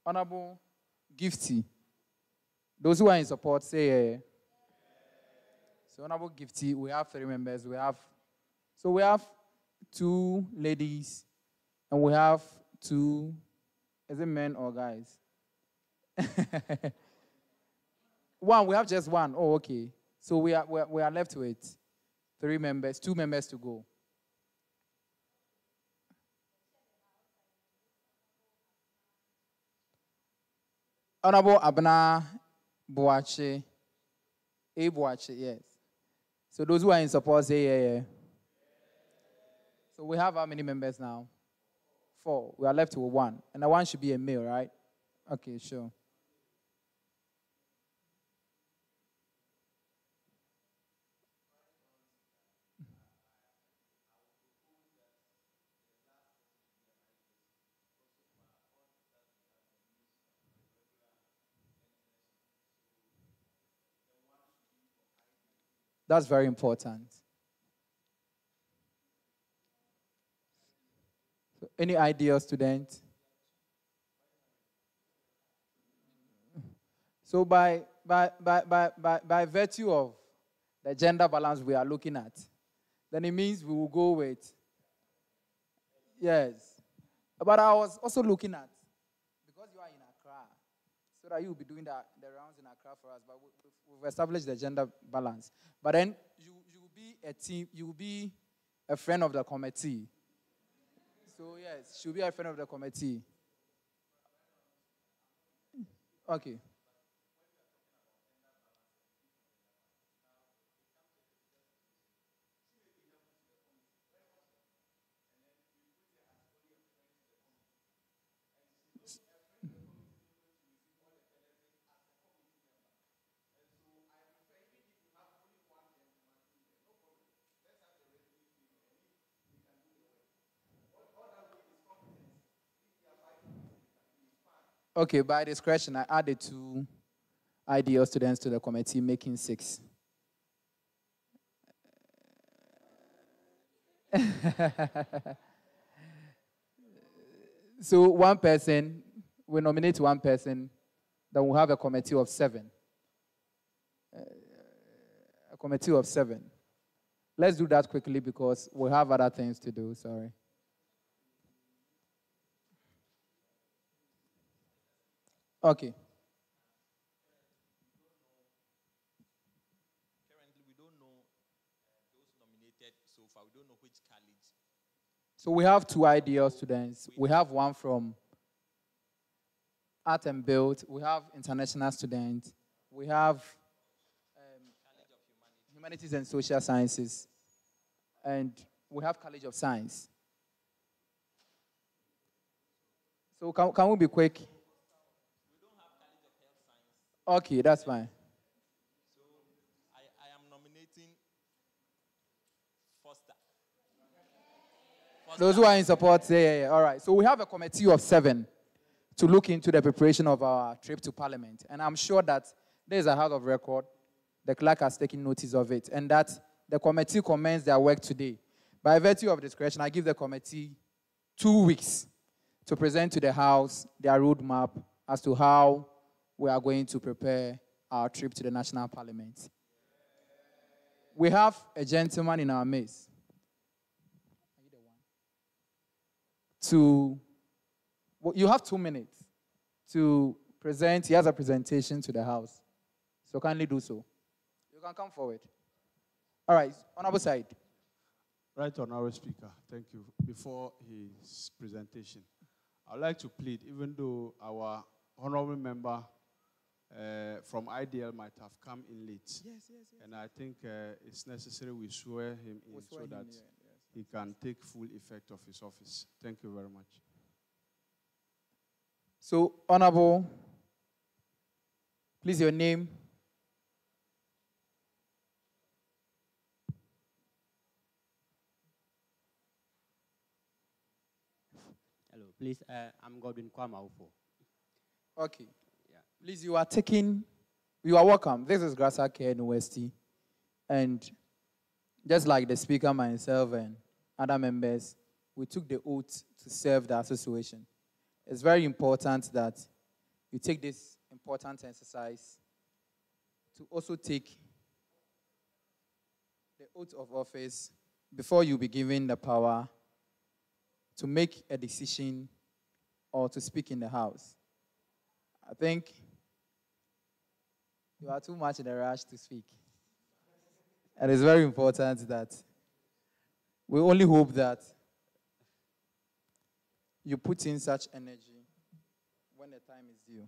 Honorable Gifty. Those who are in support say yeah. So Honorable Gifty, we have 3 members. We have 2 ladies, and we have 2, is it men or guys? 1, we have just 1. Oh, okay. So we are left with 3 members, 2 members to go. Honorable Abna Boache, A. Boache, yes. So those who are in support say yeah, yeah. So we have how many members now? 4. We are left with 1. And the 1 should be a male, right? Okay, sure. That's very important. So any ideal student? So by virtue of the gender balance we are looking at, then it means we will go with, yes. But I was also looking at, because you are in Accra, so that you will be doing the rounds in Accra for us, but we've established the gender balance. But then you will be a team, you will be a friend of the committee. So yes, she'll be a friend of the committee. Okay. Okay, by discretion, I added 2 IDL students to the committee, making 6. So one person, we nominate one person, then we'll have a committee of 7. A committee of 7. Let's do that quickly because we have other things to do, sorry. Okay.
Currently, we don't know those nominated so far. We don't know which college.
So we have 2 IDL students. We have one from Art and Build. We have international students. We have Humanities and Social Sciences. And we have College of Science. So can we be quick?
We don't have College of Health Science.
Okay, that's fine.
So I am nominating Foster.
Those who are in support, say, yeah. All right. So we have a committee of 7 to look into the preparation of our trip to Parliament. And I'm sure that there is a heart of record. The clerk has taken notice of it. And that the committee commenced their work today. By virtue of discretion, I give the committee 2 weeks to present to the House their roadmap as to how we are going to prepare our trip to the National Parliament. We have a gentleman in our midst you have 2 minutes to present. He has a presentation to the House. So kindly do so. You can come forward. All right, honorable side.
Right, Honorable Speaker, thank you. Before his presentation, I'd like to plead, even though our honorable member from IDL might have come in late.
Yes.
And I think it's necessary we swear him in so that he can take full effect of his office. Thank you very much.
So, honorable, please your name.
Hello, please, I'm Godwin Kwamaufo.
Okay. Yeah. Please, you are welcome. This is Grasag KNUST. And just like the speaker, myself, and other members, we took the oath to serve the association. It's very important that you take this important exercise to also take the oath of office before you be given the power to make a decision or to speak in the House. I think you are too much in a rush to speak. And it's very important that we only hope that you put in such energy when the time is due.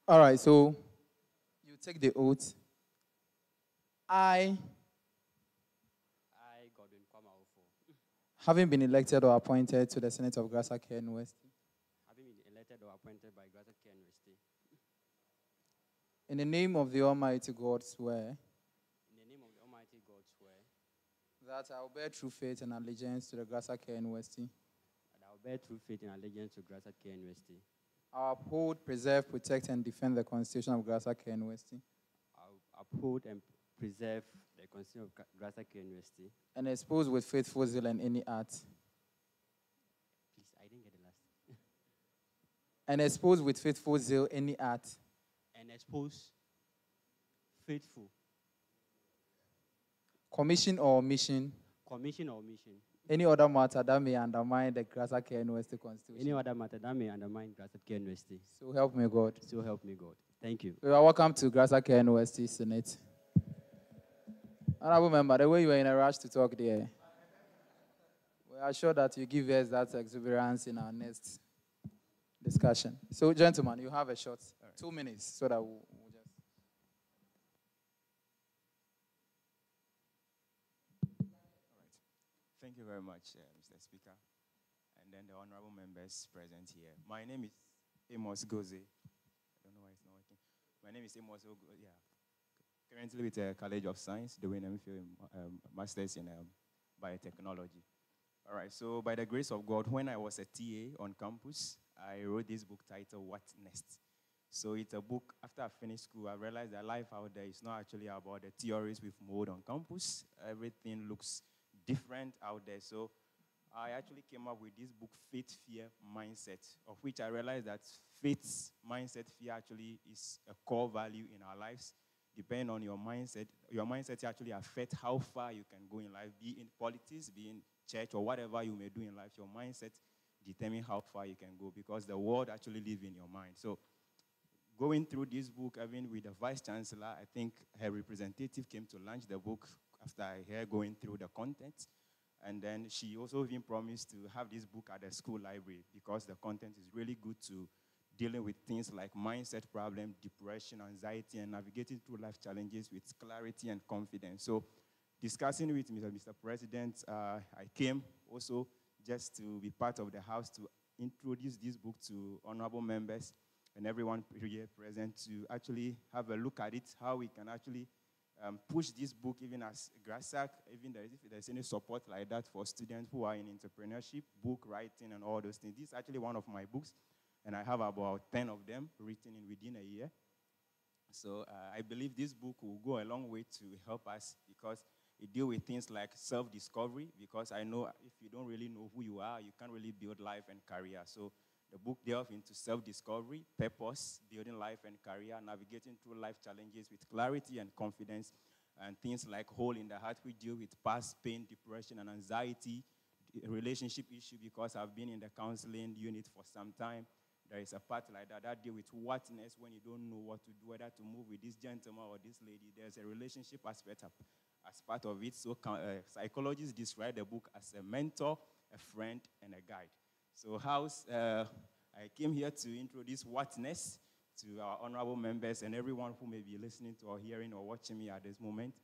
All right, so you take the oath. I,
Godwin Kwamaufo,
having been elected or appointed to the Senate of Grasag KNUST,
having been elected or appointed by Grasag KNUST,
in the name of the Almighty God, swear
in the name of the Almighty God, swear
that I will bear true faith and allegiance to the Grasag KNUST,
that I will bear true faith and allegiance to Grasag KNUST.
I uphold, preserve, protect, and defend the Constitution of Grasag KNUST.
I uphold and preserve the Constitution of Grasag KNUST.
And expose with faithful zeal and any art.
Please, I didn't get the last.
And expose with faithful zeal any art.
And expose faithful.
Commission or omission.
Commission or omission.
Any other matter that may undermine the Grasag KNUST Constitution.
Any other matter that may undermine Grasag KNUST.
So help me God.
So help me God. Thank you.
You are welcome to Grasag KNUST Senate. Honorable member, the way you were in a rush to talk there, we are sure that you give us that exuberance in our next discussion. So, gentlemen, you have a short 2 minutes so that we'll just.
All right. Thank you very much, Mr. Speaker, and then the honorable members present here. My name is Amos Goze. I don't know why it's not working. My name is Amos Goze. Yeah. Currently with the College of Science, doing a master's in biotechnology. All right, so by the grace of God, when I was a TA on campus, I wrote this book titled, What Next? So it's a book, after I finished school, I realized that life out there is not actually about the theories we've made on campus. Everything looks different out there. So I actually came up with this book, Faith, Fear, Mindset, of which I realized that faith, mindset, fear actually is a core value in our lives. Depending on your mindset actually affects how far you can go in life, be in politics, be in church, or whatever you may do in life. Your mindset determines how far you can go because the world actually lives in your mind. So going through this book, even with the Vice Chancellor, I think her representative came to launch the book after her going through the content. And then she also even promised to have this book at the school library because the content is really good to dealing with things like mindset problem, depression, anxiety, and navigating through life challenges with clarity and confidence. So discussing with Mr. President, I came also just to be part of the House to introduce this book to honorable members and everyone here present to actually have a look at it, how we can actually push this book even as Grasag, even if there's any support like that for students who are in entrepreneurship, book writing, and all those things. This is actually one of my books. And I have about 10 of them written within a year. So I believe this book will go a long way to help us because it deals with things like self-discovery, because I know if you don't really know who you are, you can't really build life and career. So the book delves into self-discovery, purpose, building life and career, navigating through life challenges with clarity and confidence, and things like Hole in the Heart, we deal with past pain, depression, and anxiety, relationship issue, because I've been in the counseling unit for some time. There is a part like that deal with what next when you don't know what to do, whether to move with this gentleman or this lady. There's a relationship aspect as part of it. So psychologists describe the book as a mentor, a friend, and a guide. So I came here to introduce What Next to our honorable members and everyone who may be listening to or hearing or watching me at this moment.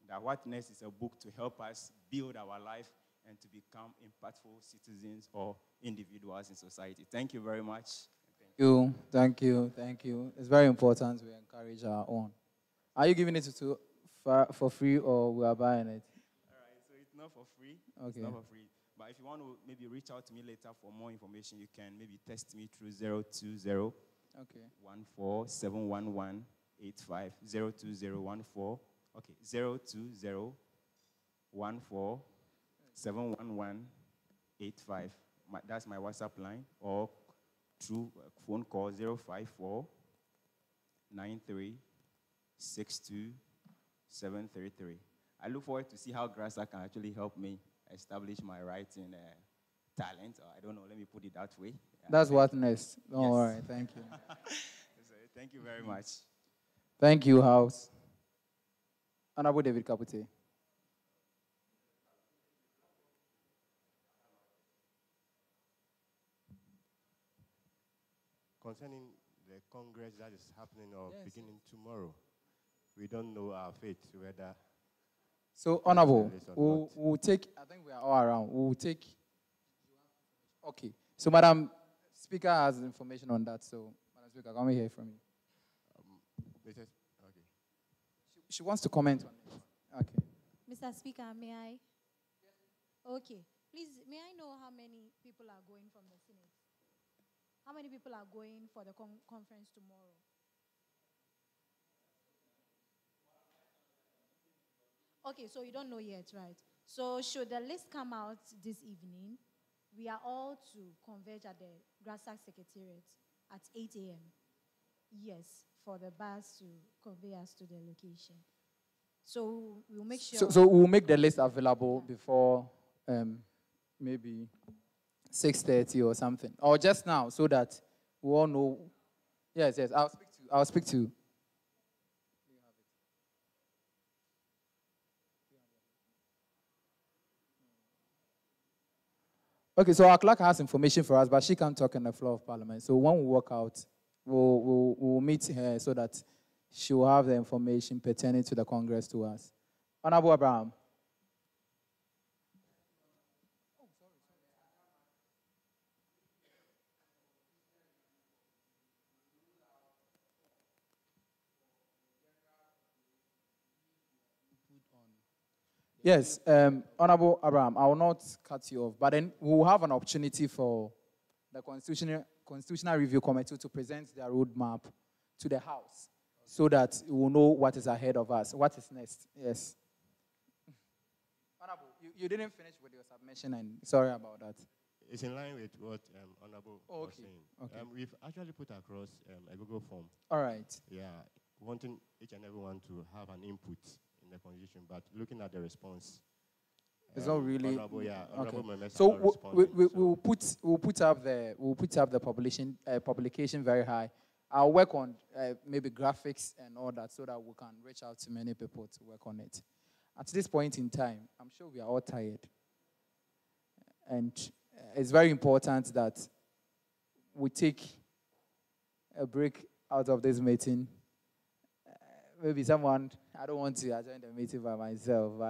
That What Next is a book to help us build our life and to become impactful citizens or individuals in society. Thank you very much.
Thank you. It's very important we encourage our own. Are you giving it for free or we are buying it?
All right, so it's not for free.
Okay.
It's not for free. But if you want to maybe reach out to me later for more information, you can maybe text me through 020 1471185 02014. Okay, 020 71185. That's my WhatsApp line, or through phone call 054 93 62 733. I look forward to see how Grasag can actually help me establish my writing talent. Or I don't know, let me put it that way.
That's What Next. Don't
Yes.
worry, thank you.
Thank you very much.
Thank you, House. Honorable David Kapute.
Concerning the Congress that is happening or beginning tomorrow, we don't know our fate, whether...
So, Honorable, we'll take, I think we are all around, we'll take... Okay, so Madam Speaker has information on that, so Madam Speaker, can we hear from you?
Okay.
She wants to comment on it. Okay.
Mr. Speaker, may I? Okay. Please, may I know how many people are going from the Senate? How many people are going for the conference tomorrow? Okay, so you don't know yet, right? So should the list come out this evening, we are all to converge at the Grasag Secretariat at 8 a.m. Yes, for the bus to convey us to the location. So we'll make sure.
So we'll make the list available before maybe 6:30 or something, or just now, so that we all know. Yes, yes. I'll speak to. Okay, so our clerk has information for us, but she can't talk on the floor of Parliament. So when we walk out, we'll meet her so that she will have the information pertaining to the Congress to us. Honorable Abraham. Yes, Honorable Abraham, I will not cut you off, but then we will have an opportunity for the Constitutional Review Committee to present their roadmap to the House so that we will know what is ahead of us, what is next. Yes. Honorable, you didn't finish with your submission, and sorry about that.
It's in line with what Honorable was saying.
Okay.
We've actually put across a Google form.
All right.
Yeah, wanting each and everyone to have an input in the constitution, but looking at the response.
It's not really.
Honorable, yeah, honorable members
so
are not responding,
we'll put up the publication very high. I'll work on maybe graphics and all that so that we can reach out to many people to work on it. At this point in time, I'm sure we are all tired, and it's very important that we take a break out of this meeting. Maybe someone, I don't want to adjourn the meeting by myself.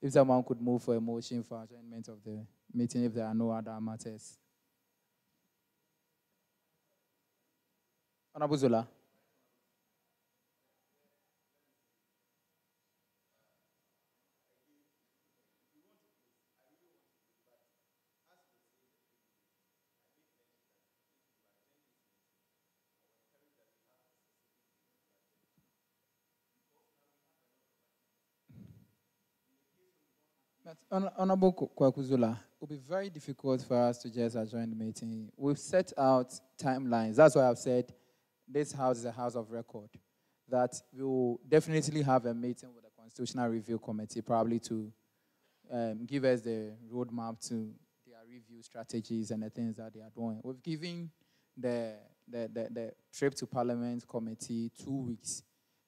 If someone could move for a motion for adjournment of the meeting, if there are no other matters. Honorable Zola. Honorable Kwakuzula, it will be very difficult for us to just adjourn the meeting. We've set out timelines. That's why I've said this house is a house of record. That we will definitely have a meeting with the Constitutional Review Committee, probably to give us the roadmap to their review strategies and the things that they are doing. We've given the trip to Parliament Committee 2 weeks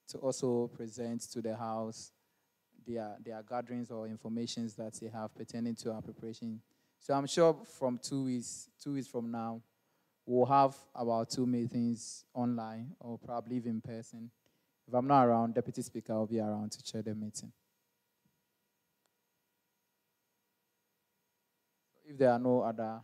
to also present to the House their gatherings or informations that they have pertaining to our preparation. So I'm sure from 2 weeks from now, we'll have about 2 meetings online or probably even in person. If I'm not around, Deputy Speaker will be around to chair the meeting. If there are no other...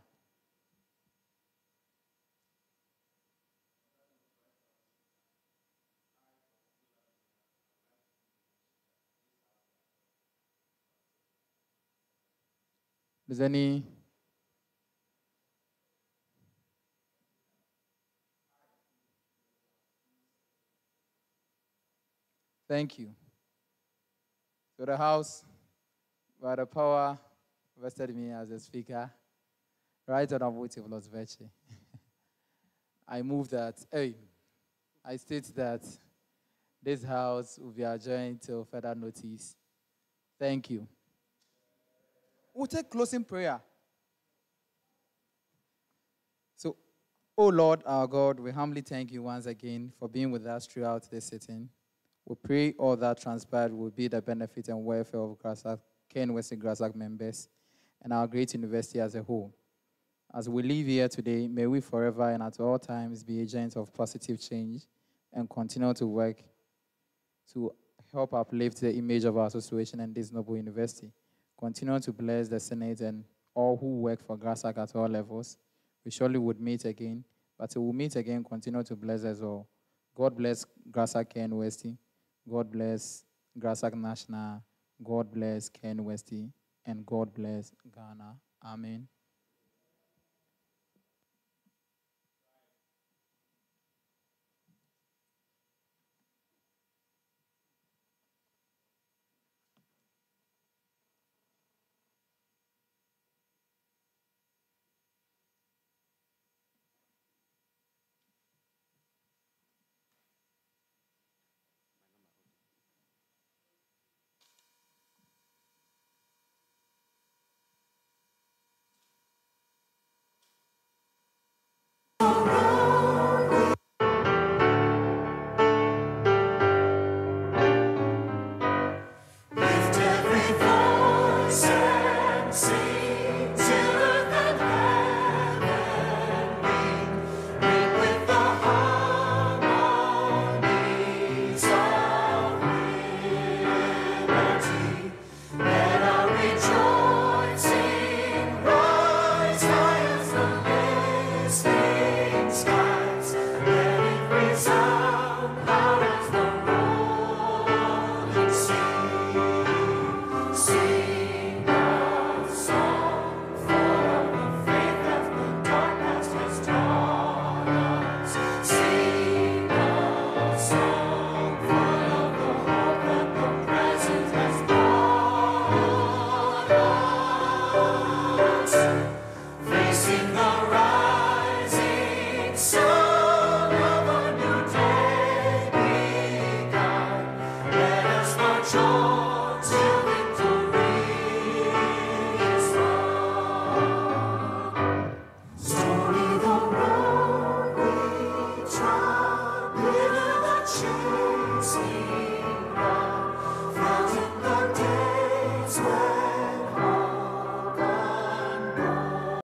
Is any... Thank you. So the House, by the power vested in me as a Speaker, right Honorable Tivlos Veche, I move that, I state that this House will be adjourned till further notice. Thank you. We'll take closing prayer. So, oh Lord, our God, we humbly thank you once again for being with us throughout this sitting. We pray all that transpired will be the benefit and welfare of Grasag, KNUST Grasag members and our great university as a whole. As we live here today, may we forever and at all times be agents of positive change and continue to work to help uplift the image of our association and this noble university. Continue to bless the Senate and all who work for Grasag at all levels. We surely would meet again, but we'll meet again, continue to bless us all. God bless Grasag KNUST. God bless Grasag National. God bless KNUST. And God bless Ghana Amen.